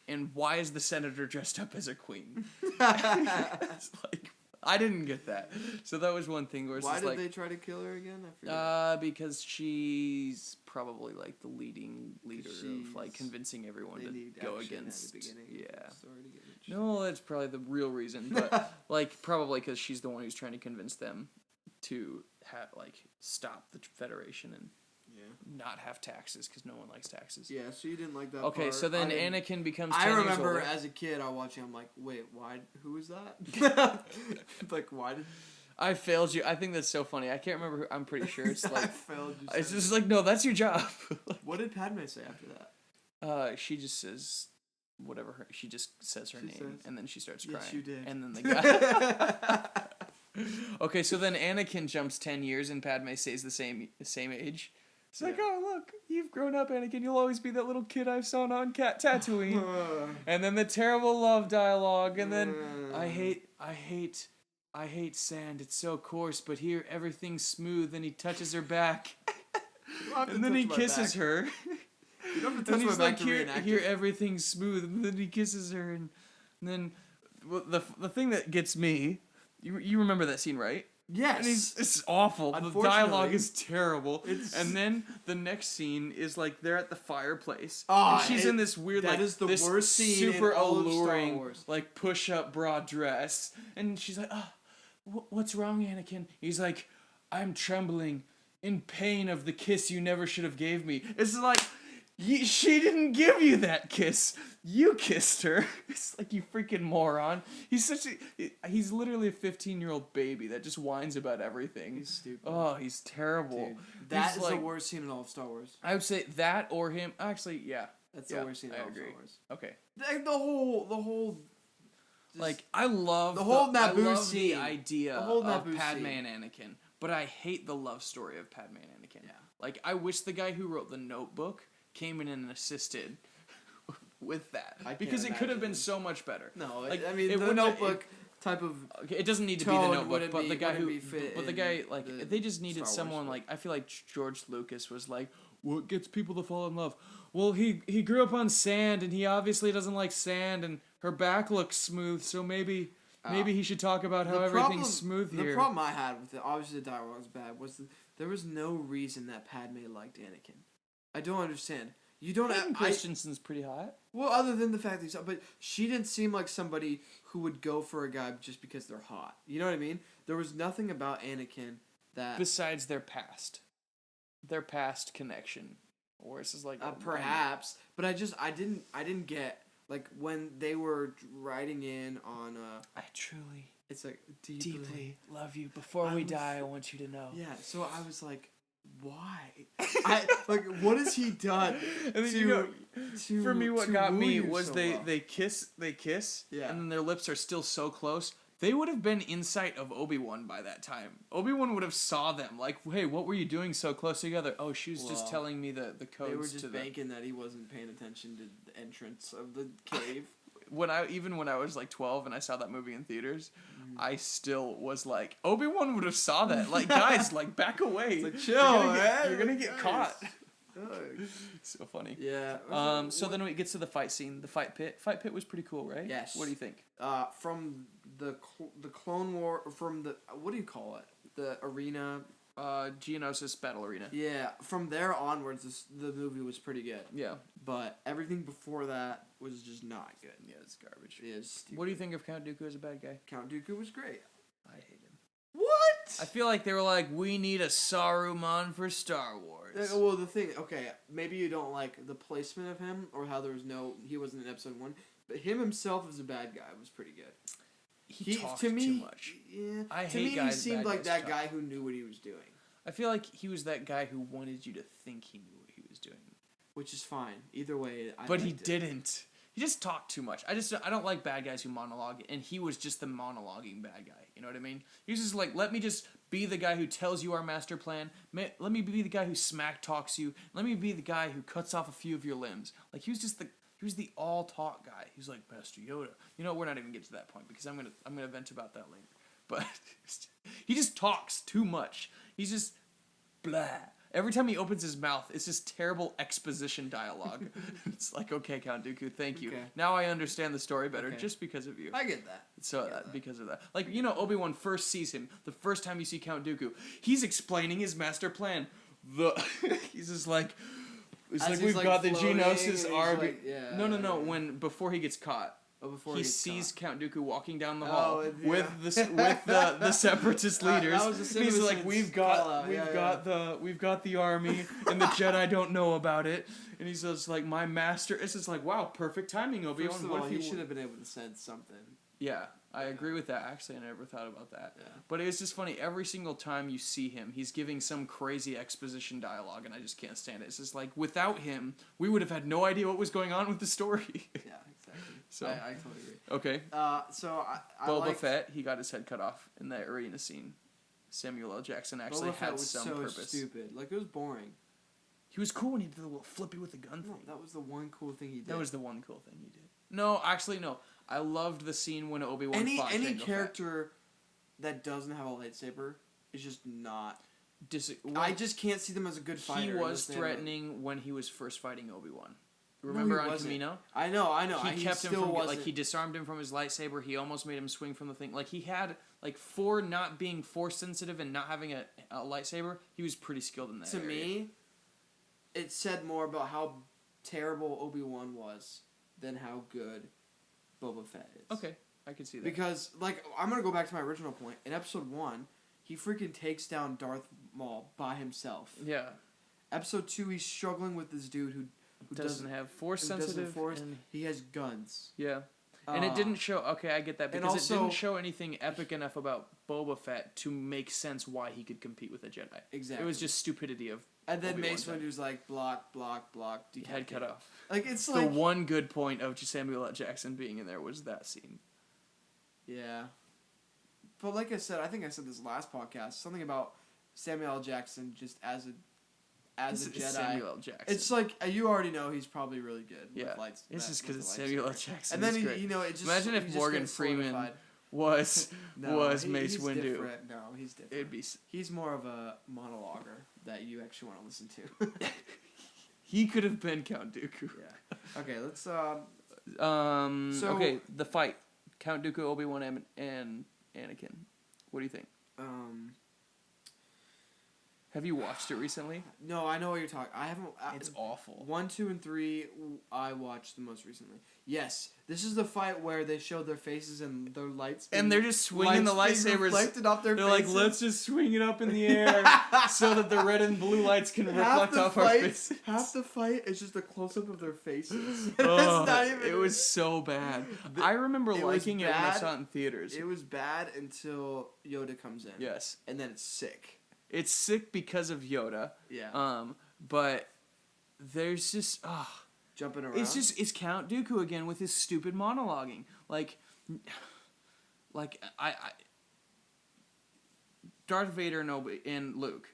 And why is the senator dressed up as a queen? It's like, I didn't get that. So that was one thing where it's Why just did like, they try to kill her again? I forget. because she's probably like the leading leader of like convincing everyone to go against. Yeah. No, that's probably the real reason, but like probably because she's the one who's trying to convince them to have like stop the Federation and not have taxes because no one likes taxes. Yeah, so you didn't like that. Okay, part. so then Anakin becomes. 10 I years remember older. as a kid, I watching. I'm like, wait, why? Who is that? Like, why did? I failed you. I think that's so funny. I can't remember who. I'm pretty sure it's I like. failed you. It's just like, no, that's your job. What did Padme say after that? She just says whatever she just says her name and then she starts crying. Yes, you did. And then the guy. Okay, so then Anakin jumps 10 years and Padme stays the same age. It's like, oh look, you've grown up, Anakin. You'll always be that little kid I've sawn on Tatooine. And then the terrible love dialogue, and then I hate sand. It's so coarse, but here everything's smooth. And he touches her back, and then he kisses her. You don't have to And touch he's my like, back to reenact here it. everything's smooth. And then he kisses her, and then the thing that gets me, you remember that scene, right? Yes. And it's awful. The dialogue is terrible. And then the next scene is like they're at the fireplace. And she's in this weird that like is the this worst scene super in all of Star alluring Wars. like push-up bra dress. And she's like, what's wrong, Anakin? He's like, I'm trembling in pain of the kiss you never should have gave me. It's like, she didn't give you that kiss. You kissed her. It's like, you freaking moron. He's literally a 15-year-old baby that just whines about everything. He's stupid. Oh, he's terrible. Dude, that is the worst scene in all of Star Wars. I would say that or him. Actually, yeah. That's the worst scene in all of Star Wars. Okay. The whole. Like, I love the whole Naboo I love scene. the idea The whole of Naboo Padme scene. and Anakin, but I hate the love story of Padme and Anakin. Yeah. Like, I wish the guy who wrote The Notebook came in and assisted with that. Because it could have been so much better. No, like, I mean, it the wouldn't- Notebook type of. Okay, it doesn't need to be tone The Notebook, wouldn't but be- the guy wouldn't who, be fit but the in guy like the they just needed Star Wars someone book. like I feel like George Lucas was like, what gets people to fall in love? Well, he grew up on sand and he obviously doesn't like sand and her back looks smooth, so maybe he should talk about how everything's smooth here. The problem I had with it, obviously the dialogue was bad, was there was no reason that Padme liked Anakin. I don't understand. You don't have Christensen's pretty hot. Well, other than the fact that but she didn't seem like somebody who would go for a guy just because they're hot. You know what I mean? There was nothing about Anakin that besides their past connection, or it's just like perhaps, but I didn't get like when they were riding in on I truly it's like deeply love you. Before we die, I want you to know. Yeah, so I was like, why? What has he done? And then, for me, what got me was so they kiss, yeah, and then their lips are still so close. They would have been in sight of Obi-Wan by that time. Obi-Wan would have saw them, like, hey, what were you doing so close together? Oh, she was just telling me the codes. They were just banking that he wasn't paying attention to the entrance of the cave. When I was like 12 and I saw that movie in theaters, I still was like, Obi-Wan would have saw that. Like, guys, like, back away. Like, chill, you're gonna get caught. So funny. Yeah. So then it gets to the fight scene, the fight pit. Fight pit was pretty cool, right? Yes. What do you think? From the Clone War, from the what do you call it? The arena. Geonosis Battle Arena. Yeah. From there onwards, the movie was pretty good. Yeah. But everything before that was just not good. Yeah, it's garbage. It is stupid. What do you think of Count Dooku as a bad guy? Count Dooku was great. I hate him. What? I feel like they were like, we need a Saruman for Star Wars. Well, the thing, okay, maybe you don't like the placement of him or how he wasn't in episode 1, but him himself as a bad guy was pretty good. He talked too much. Yeah. I to hate me, guys. he seemed like that talk. guy who knew what he was doing. I feel like he was that guy who wanted you to think he knew what he was doing. Which is fine. Either way, But he didn't. He just talked too much. I don't like bad guys who monologue, and he was just the monologuing bad guy. You know what I mean? He was just like, let me just be the guy who tells you our master plan. Let me be the guy who smack talks you. Let me be the guy who cuts off a few of your limbs. Like, he was just He was the all talk guy. He's like Master Yoda. You know, we're not even get to that point because I'm gonna vent about that later. But he just talks too much. He's just blah. Every time he opens his mouth, it's just terrible exposition dialogue. It's like, okay, Count Dooku, thank you. Okay. Now I understand the story better just because of you. I get that. So because of that, like, you know, Obi-Wan first sees him the first time you see Count Dooku. He's explaining his master plan. He's just like, it's like we've got the Geonosis army. Like, yeah, No. Before he gets caught. Before he gets sees caught. Count Dooku walking down the hall yeah. with the separatist leaders. That was and he's like, we've got the army, and the Jedi don't know about it. And he's just like, my master. It's just like, wow, perfect timing, Obi-Wan. First of all, he should have been able to sense something. Yeah, I agree with that. Actually, I never thought about that. Yeah. But it's just funny. Every single time you see him, he's giving some crazy exposition dialogue, and I just can't stand it. It's just like, without him, we would have had no idea what was going on with the story. Yeah, exactly. So I totally agree. Okay. So I Boba Fett, he got his head cut off in that arena scene. Samuel L. Jackson actually Boba Fett had was some so purpose. stupid. Like, it was boring. He was cool when he did the little flippy with the gun No, thing. that was the one cool thing he did. That was the one cool thing he did. No, actually, no. I loved the scene when Obi-Wan fought any Jango character that doesn't have a lightsaber is just not. Fett. I just can't see them as a good fighter. He was threatening when he was first fighting Obi-Wan. Remember on Kamino? I know. He kept him from like he disarmed him from his lightsaber. He almost made him swing from the thing. Like he had like for not being force sensitive and not having a lightsaber, he was pretty skilled in that. To me, it said more about how terrible Obi-Wan was than how good Boba Fett is. Okay, I can see that. Because like I'm gonna go back to my original point. In Episode 1, he freaking takes down Darth Maul by himself. Yeah. Episode 2, he's struggling with this dude who doesn't have force sensitive. And he has guns. Yeah. And it didn't show. Okay, I get that because also, it didn't show anything epic enough about Boba Fett to make sense why he could compete with a Jedi. Exactly. It was just stupidity of. And then Obi-Wan's Mace Windu was like block, head cut off. Like it's the like one good point of Samuel L. Jackson being in there was that scene. Yeah. But like I said, I think I said this last podcast. Something about Samuel L. Jackson just as a Jedi. Samuel L. Jackson. It's like you already know he's probably really good. Yeah. With lights. It's just because it's Samuel L. Jackson. And then it's great. it just imagine if Morgan Freeman was Mace he's Windu. Different. No, he's different. It'd be. He's more of a monologuer that you actually want to listen to. He could have been Count Dooku. Yeah. Okay, let's okay, the fight. Count Dooku, Obi-Wan, and Anakin. What do you think? Have you watched it recently? No, I know what you're talking. I haven't. It's awful. 1, 2, and 3. I watched the most recently. Yes, this is the fight where they showed their faces and their lights. And they're just swinging the lightsabers. Reflected off their they're faces. like, let's just swing it up in the air so that the red and blue lights can reflect off our faces. Half the fight is just a close up of their faces. Oh, it's not even. It was so bad. I remember liking it when I saw it in theaters. It was bad until Yoda comes in. Yes. And then it's sick. It's sick because of Yoda. Yeah. But there's just jumping around. It's Count Dooku again with his stupid monologuing. Like I Darth Vader and Luke,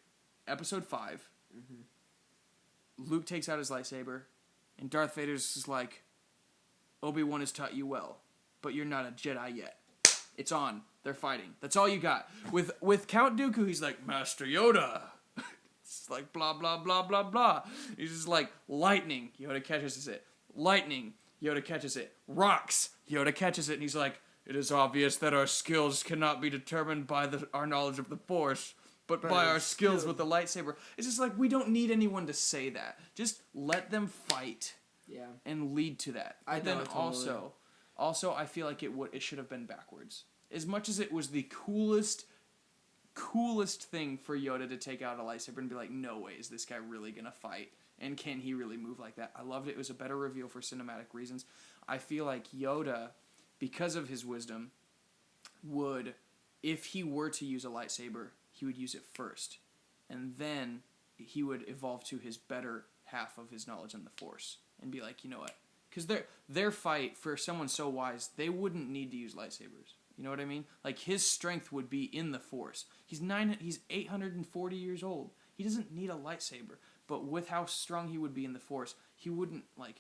Episode 5. Mm-hmm. Luke takes out his lightsaber, and Darth Vader's just like, Obi-Wan has taught you well, but you're not a Jedi yet. It's on. They're fighting. That's all you got. With Count Dooku, he's like, Master Yoda. It's like blah, blah, blah, blah, blah. He's just like, lightning. Yoda catches it. Lightning. Yoda catches it. Rocks. Yoda catches it. And he's like, it is obvious that our skills cannot be determined by our knowledge of the Force, but by our skills with the lightsaber. It's just like, we don't need anyone to say that. Just let them fight. Yeah. And lead to that. But then totally. Also, I feel like it should have been backwards. As much as it was the coolest thing for Yoda to take out a lightsaber and be like, no way is this guy really gonna fight, and can he really move like that? I loved it. It was a better reveal for cinematic reasons. I feel like Yoda, because of his wisdom, would, if he were to use a lightsaber, he would use it first, and then he would evolve to his better half of his knowledge in the Force and be like, you know what? Because their fight, for someone so wise, they wouldn't need to use lightsabers. You know what I mean? Like, his strength would be in the Force. He's 840 years old. He doesn't need a lightsaber. But with how strong he would be in the Force, he wouldn't, like...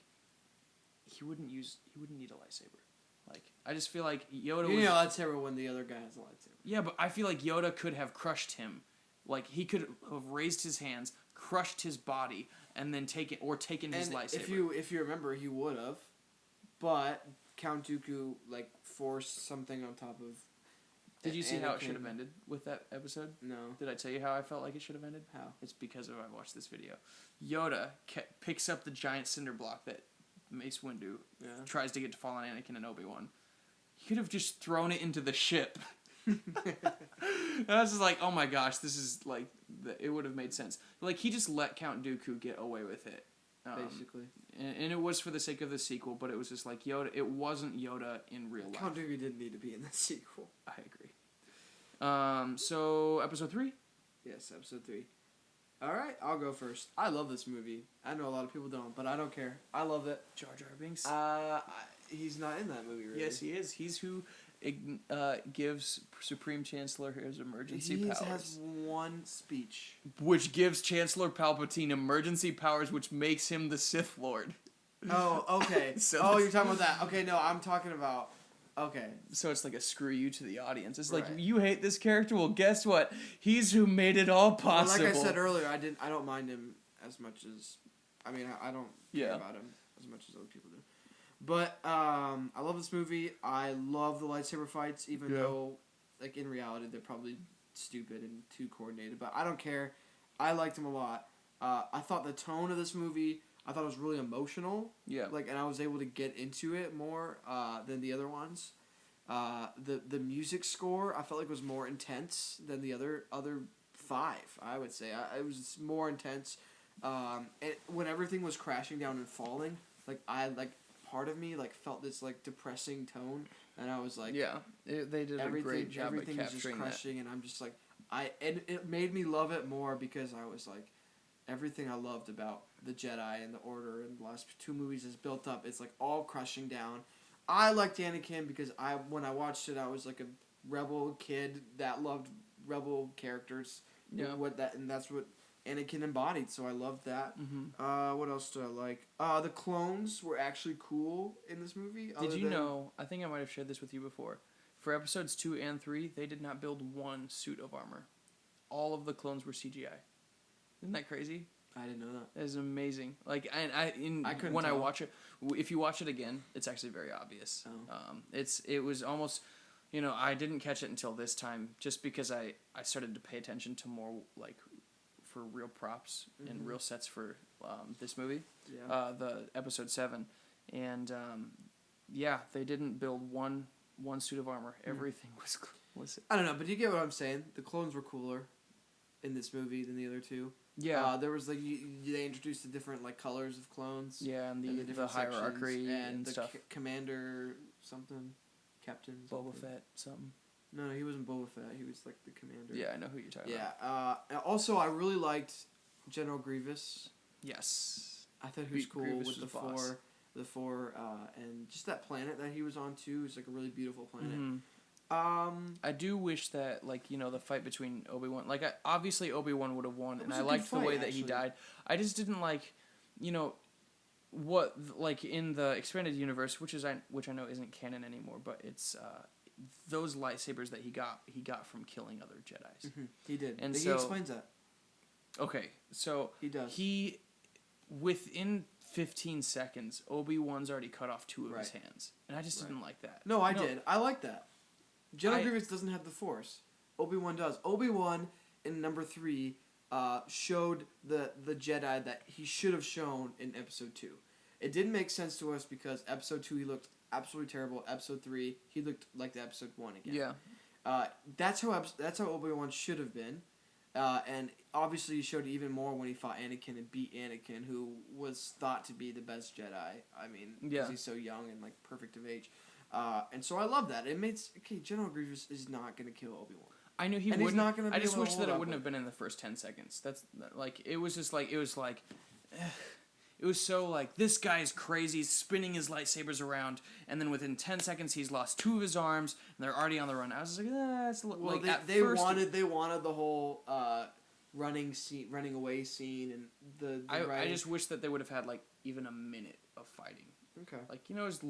he wouldn't need a lightsaber. Like, I just feel like Yoda You need a lightsaber when the other guy has a lightsaber. Yeah, but I feel like Yoda could have crushed him. Like, he could have raised his hands, crushed his body, and then taken his lightsaber. If you remember, he would have, but Count Dooku like forced something on top of. Did you see how it should have ended with that episode? No. Did I tell you how I felt like it should have ended? How? It's because I watched this video. Yoda picks up the giant cinder block that Mace Windu tries to get to fall on Anakin and Obi-Wan. He could have just thrown it into the ship. And I was just like, oh my gosh, this is like, it would have made sense. Like, he just let Count Dooku get away with it. Basically. And it was for the sake of the sequel, but it was just like Yoda. It wasn't Yoda in real life. Count Dooku didn't need to be in the sequel. I agree. So, episode 3? Yes, episode 3. Alright, I'll go first. I love this movie. I know a lot of people don't, but I don't care. I love it. Jar Jar Binks? He's not in that movie, really. Yes, he is. He's who gives Supreme Chancellor his emergency powers. He has one speech. Which gives Chancellor Palpatine emergency powers, which makes him the Sith Lord. Oh, okay. So you're talking about that. Okay, no, I'm talking about... Okay. So it's like a screw you to the audience. It's like, right. You hate this character? Well, guess what? He's who made it all possible. Well, like I said earlier, I don't mind him as much as... I mean, I don't care about him as much as other people do. But I love this movie. I love the lightsaber fights, even though, like, in reality, they're probably stupid and too coordinated. But I don't care. I liked them a lot. I thought the tone of this movie, I thought it was really emotional. Yeah. Like, and I was able to get into it more than the other ones. The music score, I felt like was more intense than the other 5, I would say. It was more intense. And when everything was crashing down and falling, part of me felt this depressing tone, and I was like, they did a great job of capturing was just crushing, that. and I'm just like, and it made me love it more because I was like, everything I loved about the Jedi and the Order and the last 2 movies is built up. It's like all crushing down. I liked Anakin because when I watched it, I was like a rebel kid that loved rebel characters. Yeah. And that's what Anakin embodied, so I loved that. Mm-hmm. What else do I like? The clones were actually cool in this movie. Did you know, I think I might have shared this with you before, for episodes 2 and 3, they did not build one suit of armor. All of the clones were CGI. Isn't that crazy? I didn't know that. That is amazing. Like, I watch it, if you watch it again, it's actually very obvious. Oh. It was almost, I didn't catch it until this time, just because I started to pay attention to more, for real props and real sets for this movie, the episode 7, and they didn't build one suit of armor. Everything was. I don't know, but you get what I'm saying. The clones were cooler in this movie than the other 2. Yeah, there was they introduced the different colors of clones. Yeah, and the hierarchy and the stuff. Commander something, Captain Boba Fett something. No, he wasn't Boba Fett. He was the commander. Yeah, I know who you're talking about. Yeah. Also, I really liked General Grievous. Yes. I thought he was cool with the four, and just that planet that he was on too. It's like a really beautiful planet. Mm-hmm. I do wish that the fight between Obi-Wan, obviously Obi-Wan would have won, and I liked the way that he died. I just didn't like, what in the expanded universe, which I know isn't canon anymore, but it's those lightsabers that he got from killing other Jedis. Mm-hmm. He did, and he explains that. Okay, so he does. Within 15 seconds, Obi-Wan's already cut off 2 of his hands, and I just didn't like that. No, I did. I like that. General Grievous doesn't have the Force. Obi-Wan does. Obi-Wan in number 3 showed the Jedi that he should have shown in Episode 2. It didn't make sense to us because Episode 2 he looked absolutely terrible. Episode 3 he looked like the Episode 1 again. Yeah. That's how Obi-Wan should have been. And obviously he showed it even more when he fought Anakin and beat Anakin, who was thought to be the best Jedi. I mean, because he's so young and perfect of age. And so I love that. It made General Grievous is not going to kill Obi-Wan. I knew he wouldn't. He's not gonna I just wish that it wouldn't have been in the first 10 seconds. That's it was just it was so this guy's crazy, spinning his lightsabers around, and then within 10 seconds he's lost 2 of his arms, and they're already on the run. I was just it's they wanted the whole running away scene, and I just wish that they would have had even a minute of fighting Okay. Like, it was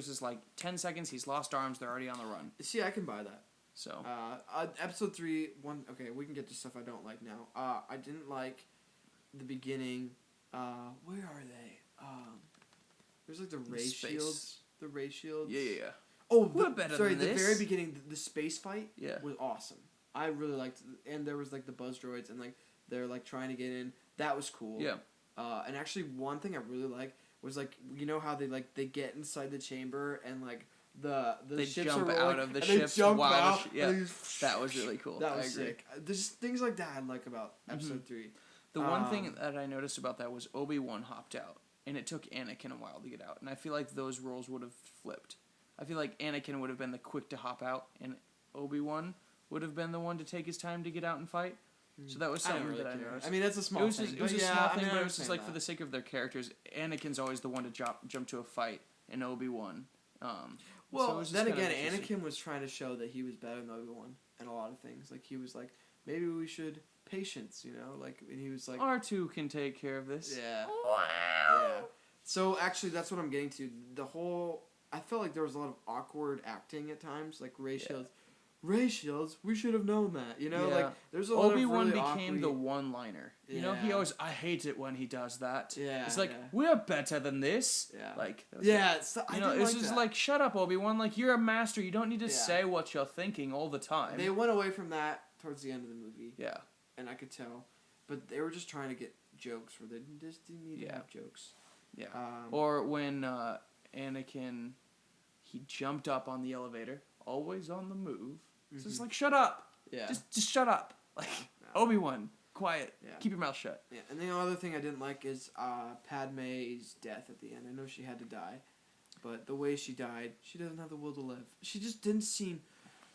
just like 10 seconds, he's lost arms, they're already on the run. See, I can buy that. So. Episode 3, okay, we can get to stuff I don't like now. I didn't like the beginning. Where are they? There's like the ray shields. The ray shields. Yeah. Oh, better than the this. very beginning, the space fight Yeah. was awesome. I really liked it. And there was like the buzz droids and like they're like trying to get in. That was cool. Yeah. And actually one thing I really like was like, how they get inside the chamber and like they ships jump are out rolling, of the and ships they jump while out, that was really cool. That was I agree. sick. There's things like that I like about episode 3. The one thing that I noticed about that was Obi-Wan hopped out, and it took Anakin a while to get out, and I feel like those roles would have flipped. I feel like Anakin would have been the quick to hop out, and Obi-Wan would have been the one to take his time to get out and fight. So that was something that I noticed. I mean, that's a small thing. It was a small thing, but it was just like for the sake of their characters, Anakin's always the one to jump to a fight, and Obi-Wan. Well, then again, Anakin was trying to show that he was better than Obi-Wan in a lot of things. Like, he was like, maybe we should patience, like, and he was like, R2 can take care of this. Yeah. Yeah. So actually, that's what I'm getting to. I felt like there was a lot of awkward acting at times, like Ray Shields, we should have known that, like there's a lot Obi-Wan of really became the one-liner. He always, I hate it when he does that. Yeah. It's like, we're better than this. Yeah. Like, it's just like, shut up, Obi-Wan, like, you're a master, you don't need to say what you're thinking all the time. They went away from that towards the end of the movie. Yeah. And I could tell. But they were just trying to get jokes where they just didn't need to have jokes. Yeah. Or when Anakin, he jumped up on the elevator, always on the move. So it's like, shut up. Yeah. Just shut up. Like, Obi-Wan, quiet. Yeah. Keep your mouth shut. Yeah. And the other thing I didn't like is Padme's death at the end. I know she had to die, but the way she died, she doesn't have the will to live. She just didn't seem.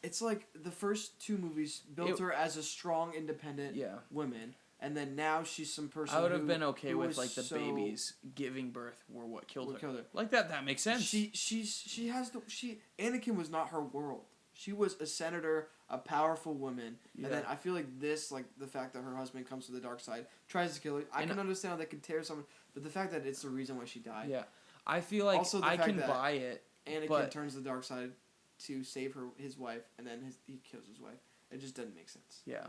It's like the first 2 movies built her as a strong, independent woman, and then now she's some person. I would have been okay with like the babies giving birth were what killed her. Like that makes sense. Anakin was not her world. She was a senator, a powerful woman, and then I feel like this, like the fact that her husband comes to the dark side, tries to kill her. I can understand how they could tear someone, but the fact that it's the reason why she died. Yeah, I feel like also I can buy it. Anakin turns to the dark side to save his wife, and then he kills his wife. It just doesn't make sense. Yeah,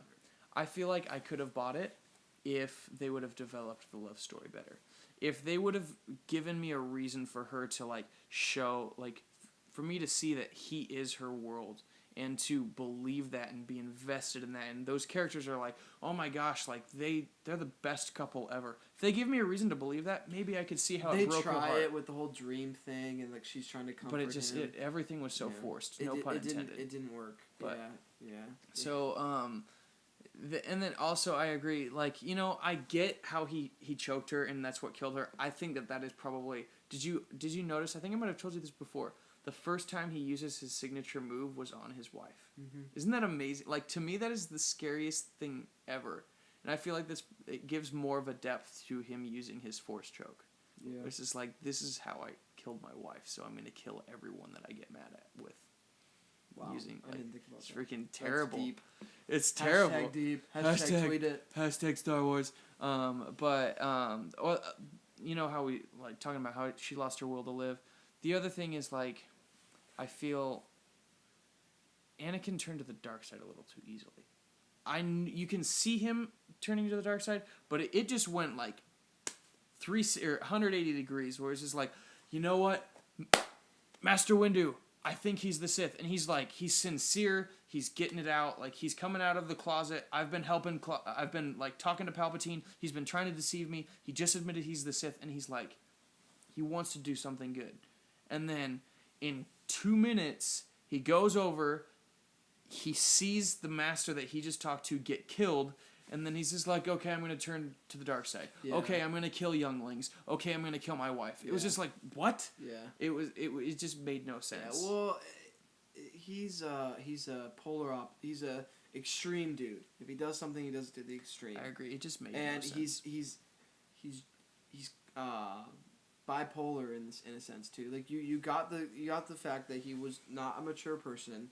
I feel like I could have bought it if they would have developed the love story better. If they would have given me a reason for her to like show like. For me to see that he is her world and to believe that and be invested in that, and those characters are like, oh my gosh, like they're the best couple ever. If they give me a reason to believe that, maybe I could see how it broke her heart. They try it with the whole dream thing and like she's trying to comfort him. But everything was so forced. No pun intended. It didn't work. But yeah. So and then also I agree. Like I get how he choked her and that's what killed her. I think that is probably. Did you notice? I think I might have told you this before. The first time he uses his signature move was on his wife. Mm-hmm. Isn't that amazing? Like, to me, that is the scariest thing ever. And I feel like it gives more of a depth to him using his force choke. Yeah. It's just like, this is how I killed my wife, so I'm going to kill everyone that I get mad at with. Wow. Using, I didn't think about it's that. freaking terrible. That's deep. It's terrible. Hashtag deep. Hashtag tweet it. Hashtag Star Wars. How we, like, talking about how she lost her will to live. The other thing is, like, I feel Anakin turned to the dark side a little too easily. You can see him turning to the dark side, but it just went like 180 degrees, where it's just like, you know what, Master Windu, I think he's the Sith, and he's sincere. He's getting it out. Like, he's coming out of the closet. I've been talking to Palpatine. He's been trying to deceive me. He just admitted he's the Sith, and he's like, he wants to do something good, and then in 2 minutes, he goes over, he sees the master that he just talked to get killed, and then he's just like, okay, I'm going to turn to the dark side. Yeah. Okay, I'm going to kill younglings. Okay, I'm going to kill my wife. It was just like, what? Yeah. It just made no sense. Yeah, well, he's a polar op. He's a extreme dude. If he does something, he does it to the extreme. I agree. It just made no sense. And he's bipolar in a sense too. Like you got the fact that he was not a mature person.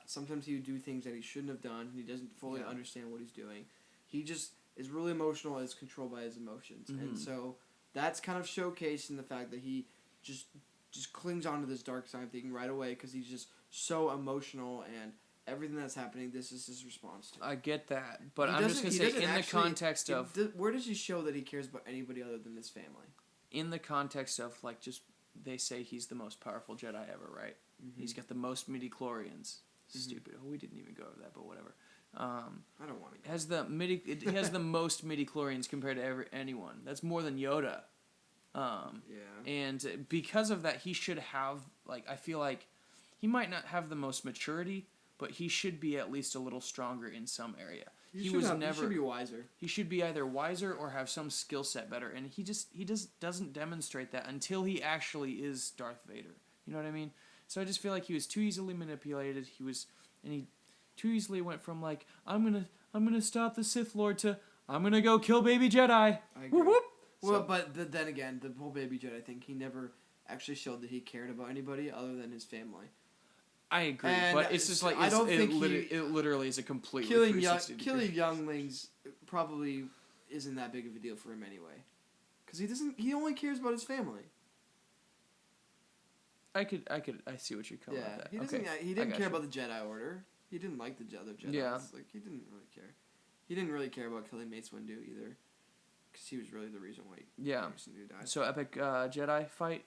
Sometimes he would do things that he shouldn't have done. He doesn't fully understand what he's doing. He just is really emotional and is controlled by his emotions. Mm-hmm. And so that's kind of showcased in the fact that he just clings onto this dark side thing right away because he's just so emotional and everything that's happening. This is his response to it. I get that, but He I'm just doesn't- gonna he say doesn't in the actually- context of where does he show that he cares about anybody other than his family? in the context of like just they say he's the most powerful Jedi ever, right? Mm-hmm. He's got the most midi-chlorians. Stupid. Oh, we didn't even go over that, but whatever. I don't want to. He has the most midi-chlorians compared to anyone. That's more than Yoda. Yeah. And because of that, he should have I feel like he might not have the most maturity, but he should be at least a little stronger in some area. He should be wiser. He should be either wiser or have some skill set better, and he doesn't demonstrate that until he actually is Darth Vader. You know what I mean? So I just feel like he was too easily manipulated. He too easily went from I'm gonna stop the Sith Lord to I'm gonna go kill baby Jedi. I agree. Whoop, whoop. Well, but then again, the whole baby Jedi thing, he never actually showed that he cared about anybody other than his family. I agree, And but it's just I don't think it literally is a completely killing 360 degree. killing younglings probably isn't that big of a deal for him anyway, because he only cares about his family. I see what you're coming at. He didn't care about the Jedi Order. He didn't like the other Jedi. Yeah. He didn't really care. He didn't really care about killing Mace Windu either, because he was really the reason why he recently died. So epic Jedi fight,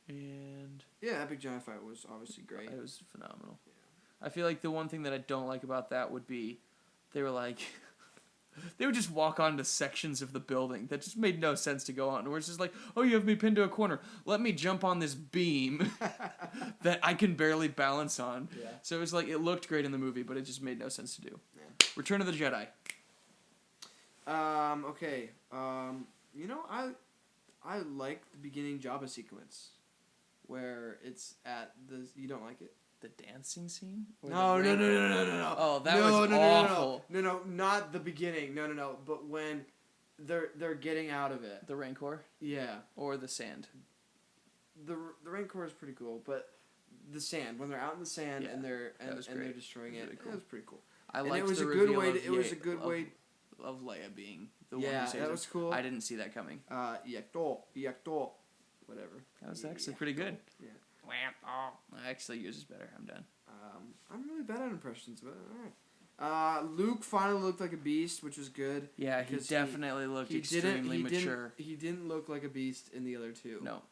and yeah, epic Jedi fight was obviously great. it was phenomenal. Yeah. I feel like the one thing that I don't like about that would be, they were like, they would just walk onto sections of the building that just made no sense to go on. Where it's just like, oh, you have me pinned to a corner. Let me jump on this beam that I can barely balance on. Yeah. So it was like, it looked great in the movie, but it just made no sense to do. Yeah. Return of the Jedi. Okay. I like the beginning Jabba sequence, where it's at the. You don't like it? The dancing scene? Or No. Oh, that was awful. No, not the beginning. No. But when they're getting out of it. The Rancor? Yeah. Or the sand? The Rancor is pretty cool, but the sand, when they're out in the sand Yeah, and they're great. destroying it, Really cool. it was pretty cool. I And liked it was the a good reveal way. of It was a good way. Of Leia being the Yeah, one who saves that her. was cool. I didn't see that coming. Yakto, whatever. That was actually pretty good. Yeah. Actually, yours is better. I'm done. I'm really bad at impressions, but alright. Luke finally looked like a beast, which was good. Yeah, he because definitely looked extremely mature. He didn't look like a beast in the other two. No.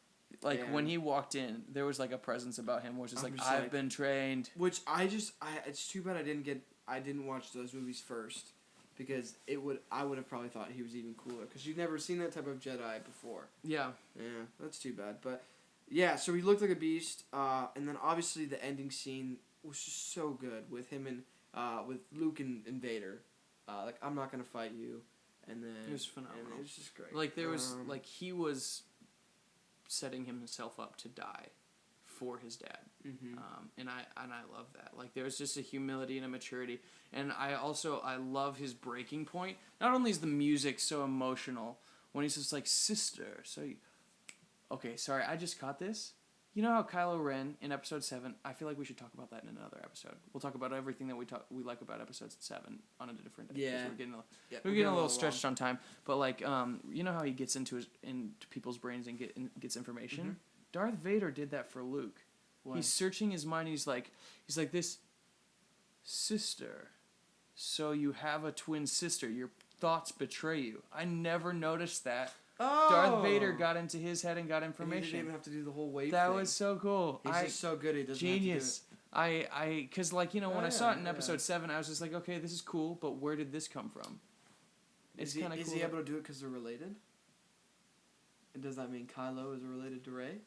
Like, And- when he walked in, there was, like, a presence about him where it's just I'm like, just I've like- been trained. Which it's too bad I didn't watch those movies first, because I would have probably thought he was even cooler, because you've never seen that type of Jedi before. Yeah. Yeah, that's too bad. But yeah, so he looked like a beast, and then obviously the ending scene was just so good with him and with Luke and Vader. I'm not gonna fight you, and then It was phenomenal. And it was just great. Like, there was, he was setting himself up to die for his dad. Mm-hmm. And I love that. Like, there was just a humility and a maturity. And I love his breaking point. Not only is the music so emotional, when he's just like, sister, okay, sorry, I just caught this. You know how Kylo Ren in episode 7, I feel like we should talk about that in another episode. We'll talk about everything that we like about episode 7 on a different day. Yeah. We're getting a little stretched on time. But like, you know how he gets into people's brains and gets information? Mm-hmm. Darth Vader did that for Luke. What? He's searching his mind. He's like this sister. So you have a twin sister. Your thoughts betray you. I never noticed that. Oh! Darth Vader got into his head and got And information. he didn't even have to do the whole wave That thing. was so cool. He's just so good. He doesn't Genius. Because like, you know, when I saw it in yeah. episode 7, I was just like, okay, this is cool, but where did this come from? It's kind of cool. Is he able to do it because they're related? And does that mean Kylo is related to Rey?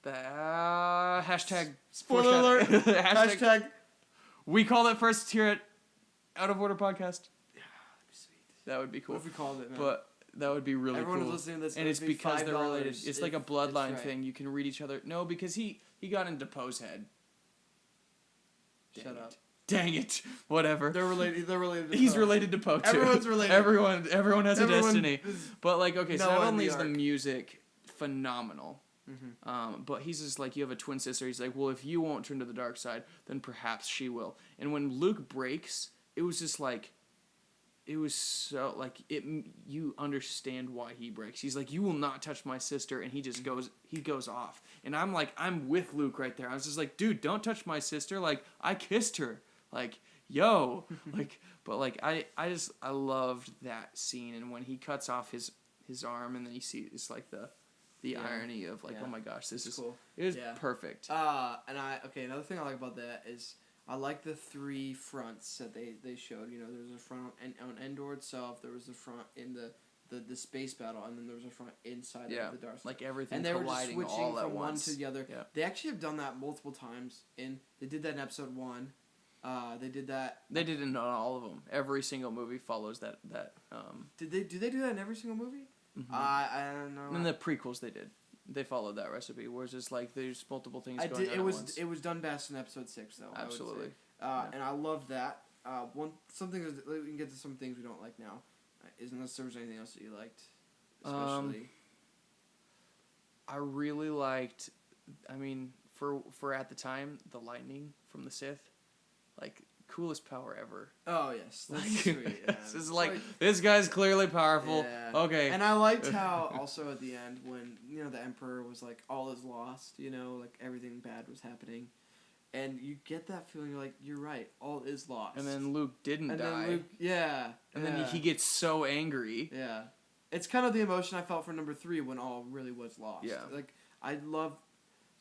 Hashtag Spoiler alert. hashtag. We call it first here at Out of Order Podcast. Yeah, that'd be sweet. That would be cool. What if we called it, man? But that would be really Everyone cool. listening to this, And it's because they're related. $5 It's like a if bloodline it's right. thing. You can read each other. No, because he got into Poe's head. Shut Dang up. it. Dang it. Whatever. They're related. They're related. To He's Poe. related to Poe too. Everyone's related. Everyone has a destiny. is But like, okay, so Noah not in only the is the Ark. music phenomenal, Mhm. but he's just like, you have a twin sister. He's like, well, if you won't turn to the dark side, then perhaps she will. And when Luke breaks, it was just like, it was so like you understand why he breaks. He's like, you will not touch my sister, and he just goes off. And I'm with Luke right there. I was just like, dude, don't touch my sister. Like, I kissed her. Like, yo, like, but like I loved that scene. And when he cuts off his arm, and then you see it's like the irony of like, oh my gosh, this is cool. It was perfect. Another thing I like about that is I like the 3 fronts that they showed. You know, there was a front on Endor itself, there was a front in the space battle, and then there was a front inside of the Dark Star. Like everything and they were colliding just switching all at from once. one to the other. Yeah. They actually have done that multiple times. They did that in episode 1. They did that. They did it in all of them. Every single movie follows that. Did they do that in every single movie? Mm-hmm. I don't know. In the prequels, they did. They followed that recipe, where it's just like there's multiple things going on at once. It was done best in episode 6, though. Absolutely. And I love that. Something that we can get to some things we don't like now. Unless there was anything else that you liked, especially. I really liked. I mean, for at the time, the lightning from the Sith, like coolest power ever. Oh yes, that's Like, sweet. Yeah. This is like this guy's clearly powerful. Yeah. Okay. And I liked how also at the end when the Emperor was like all is lost, like everything bad was happening, and you get that feeling like you're right, all is lost. And then Luke didn't die. And then he gets so angry. Yeah, it's kind of the emotion I felt for number 3 when all really was lost. Yeah. Like I love.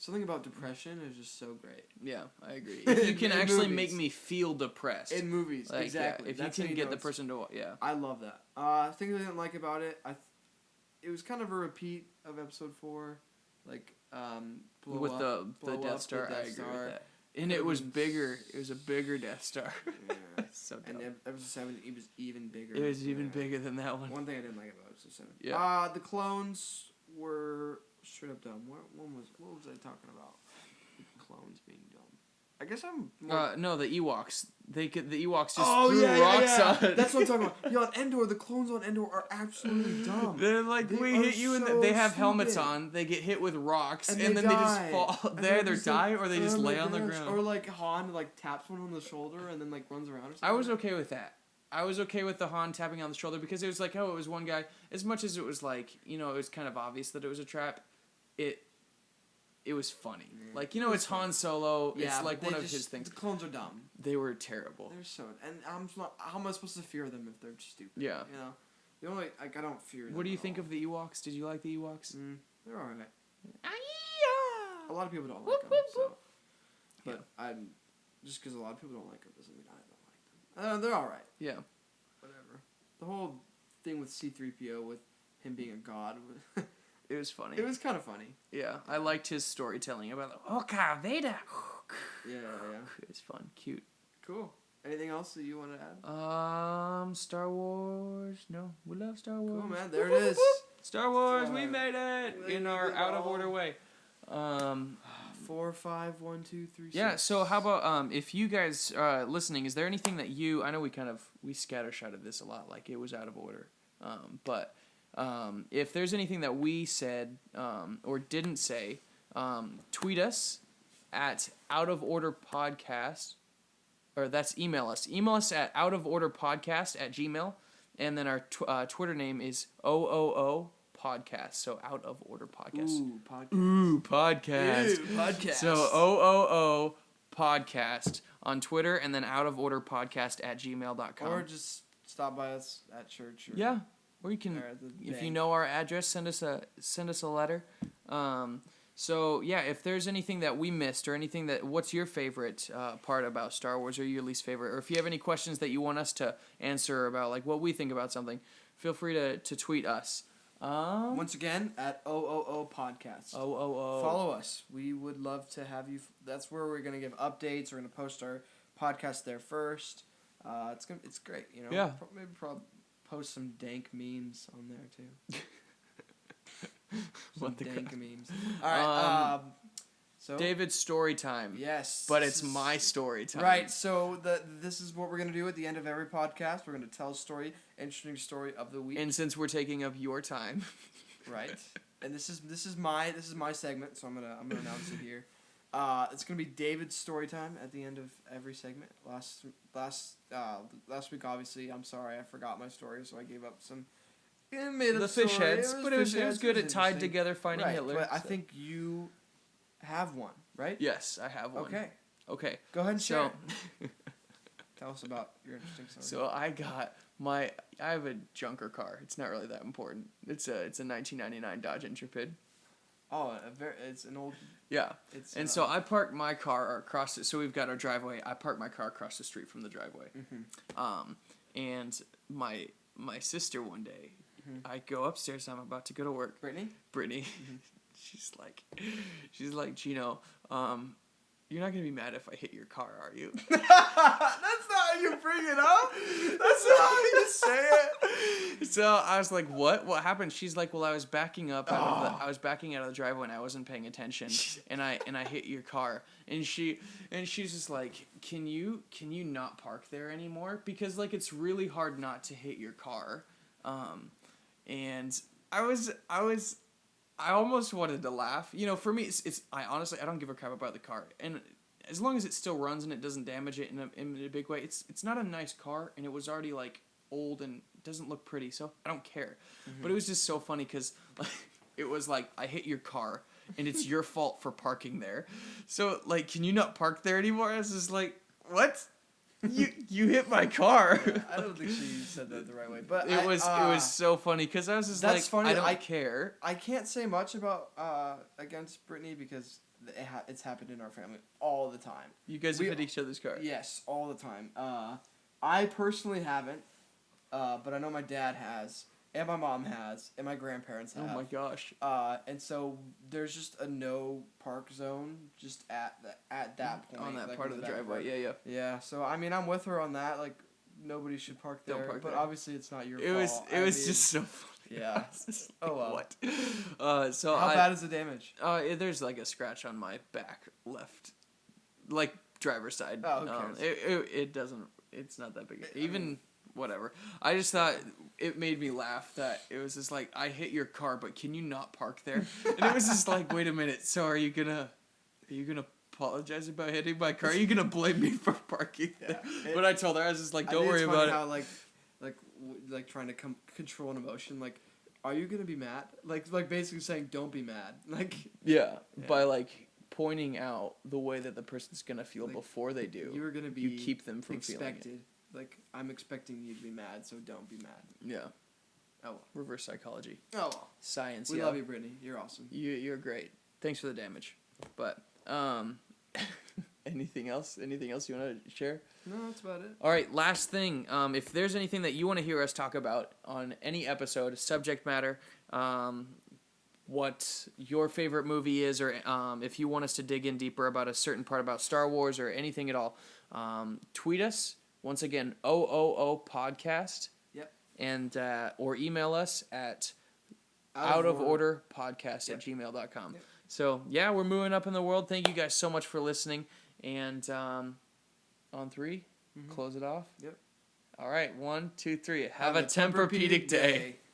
Something about depression is just so great. Yeah, I agree. If you can actually movies. make me feel depressed. In movies, like, exactly. Yeah, if you can get the person to, I love that. Things I didn't like about it, it was kind of a repeat of episode 4. Like, with the Death Star, I agree with that. And it was bigger. It was a bigger Death Star. Yeah. So dumb. And episode 7, it was even bigger. It was even bigger than that one. One thing I didn't like about episode 7. Yeah. The clones were straight up dumb. What was I talking about? Clones being dumb. I guess I'm. No, the Ewoks. The Ewoks just threw rocks on. That's what I'm talking about. Yo, on Endor, the clones on Endor are absolutely dumb. They're like, we hit you, and they have helmets on. They get hit with rocks, and then they just fall. They either die or they just lay on the ground. Or like Han taps one on the shoulder and then runs around or something. I was okay with that. I was okay with the Han tapping on the shoulder because it was like, oh, it was one guy. As much as it was like, it was kind of obvious that it was a trap. It was funny. Yeah. Like, it's Han Solo. Yeah, it's like one of his things. The clones are dumb. They were terrible. They're so... And how am I supposed to fear them if they're stupid? Yeah. The only... Like, I don't fear them. What do you think of the Ewoks? Did you like the Ewoks? They're alright. A lot of people don't like them, so... But I'm... Just because a lot of people don't like them doesn't mean I don't like them. They're alright. Yeah. Whatever. The whole thing with C-3PO with him being a god... It was funny. It was kind of funny. Yeah, I liked his storytelling about Oka Veda. Yeah. It was fun, cute. Cool. Anything else that you want to add? Star Wars. No, we love Star Wars. Cool, man. There it is. Star Wars. We made it in our out of order way. 4, 5, 1, 2, 3, 6. Yeah. So how about if you guys listening, is there anything that I know we scattershotted this a lot, like it was out of order, but. If there's anything that we said or didn't say, tweet us at outoforderpodcast, or that's email us. Email us at outoforderpodcast@gmail.com, and then our Twitter name is OOO Podcast. So Out of Order Podcast. Ooh, podcast. Ooh, podcast. Ooh, podcast. So OOO Podcast on Twitter, and then outoforderpodcast@gmail.com. Or just stop by us at church. Yeah. Or you can, if you know our address, send us a letter. So yeah, if there's anything that we missed or anything what's your favorite part about Star Wars or your least favorite, or if you have any questions that you want us to answer about like what we think about something, feel free to tweet us. Once again, at OOO Podcast. OOO. Follow us. We would love to have you. That's where we're gonna give updates. We're gonna post our podcast there first. It's great. Yeah. Maybe post some dank memes on there too. Some dank memes. All right. So David's story time. Yes. But it's my story time. Right. So this is what we're gonna do at the end of every podcast. We're gonna tell a story, interesting story of the week. And since we're taking up your time. Right. And this is my segment, so I'm gonna announce it here. It's gonna be David's story time at the end of every segment. Last week, obviously, I'm sorry, I forgot my story, so I gave up some. The fish heads, but it was good. It tied interesting. together finding Right, Hitler. but I so- think you have one, right? Yes, I have one. Okay. Go ahead and share. So, Tell us about your interesting story. so I have a junker car. It's not really that important. It's a 1999 Dodge Intrepid. Oh, it's an old. Yeah. It's So I parked my car across it. So we've got our driveway. I parked my car across the street from the driveway. Mm-hmm. And my sister one day, I go upstairs. I'm about to go to work. Brittany. Mm-hmm. she's like, Gino, you're not gonna be mad if I hit your car, are you? That's not how you bring it up. That's not how you say it. So I was like, what? What happened? She's like, well, I was backing out of the driveway and I wasn't paying attention, and I hit your car. And she's just like, can you not park there anymore? Because like it's really hard not to hit your car. And I almost wanted to laugh. You know, for me, I honestly don't give a crap about the car, and as long as it still runs and it doesn't damage it in a big way, it's not a nice car, and it was already like old and doesn't look pretty, so I don't care. But it was just so funny because like, it was like I hit your car, and it's your fault for parking there. So like, can you not park there anymore? I was just like, what? You hit my car. Yeah, I don't think she said that the right way, but it was so funny because I was just like, funny. I don't care. I can't say much about against Brittany because it's happened in our family all the time. You guys have hit each other's car. Yes, all the time. I personally haven't, but I know my dad has, and my mom has, and my grandparents have. Oh my gosh. And so there's just a no park zone just at that point On that like, part of the driveway. Yeah. Yeah, so I mean I'm with her on that. Like nobody should park there. Don't park but there. obviously it's not your It fault. was just so funny. Yeah. Oh well. What? So how bad is the damage? There's like a scratch on my back left, like driver's side. Oh, who cares? It doesn't. It's not that big. Even whatever. I just thought it made me laugh that it was just like, I hit your car, but can you not park there? And it was just like, wait a minute. So are you gonna apologize about hitting my car? Are you gonna blame me for parking there? But I told her, I was just like, don't worry about it. How like trying to control an emotion. Like, are you gonna be mad? Like basically saying, don't be mad. Like yeah. By like pointing out the way that the person's gonna feel like, before they do. You were gonna be. You keep them from expected. feeling it. Like, I'm expecting you to be mad, so don't be mad. Yeah. Oh well. Reverse psychology. Oh well. Science. We love you, Brittany. You're awesome. You're great. Thanks for the damage. But anything else? Anything else you want to share? No, that's about it. All right. Last thing. If there's anything that you want to hear us talk about on any episode, subject matter, what your favorite movie is, or if you want us to dig in deeper about a certain part about Star Wars or anything at all, tweet us. Once again, OOO podcast. Yep. And or email us at outoforderpodcast@gmail.com. Yep. So yeah, we're moving up in the world. Thank you guys so much for listening. And on 3, close it off. Yep. All right, 1, 2, 3. Have a Tempur-Pedic day.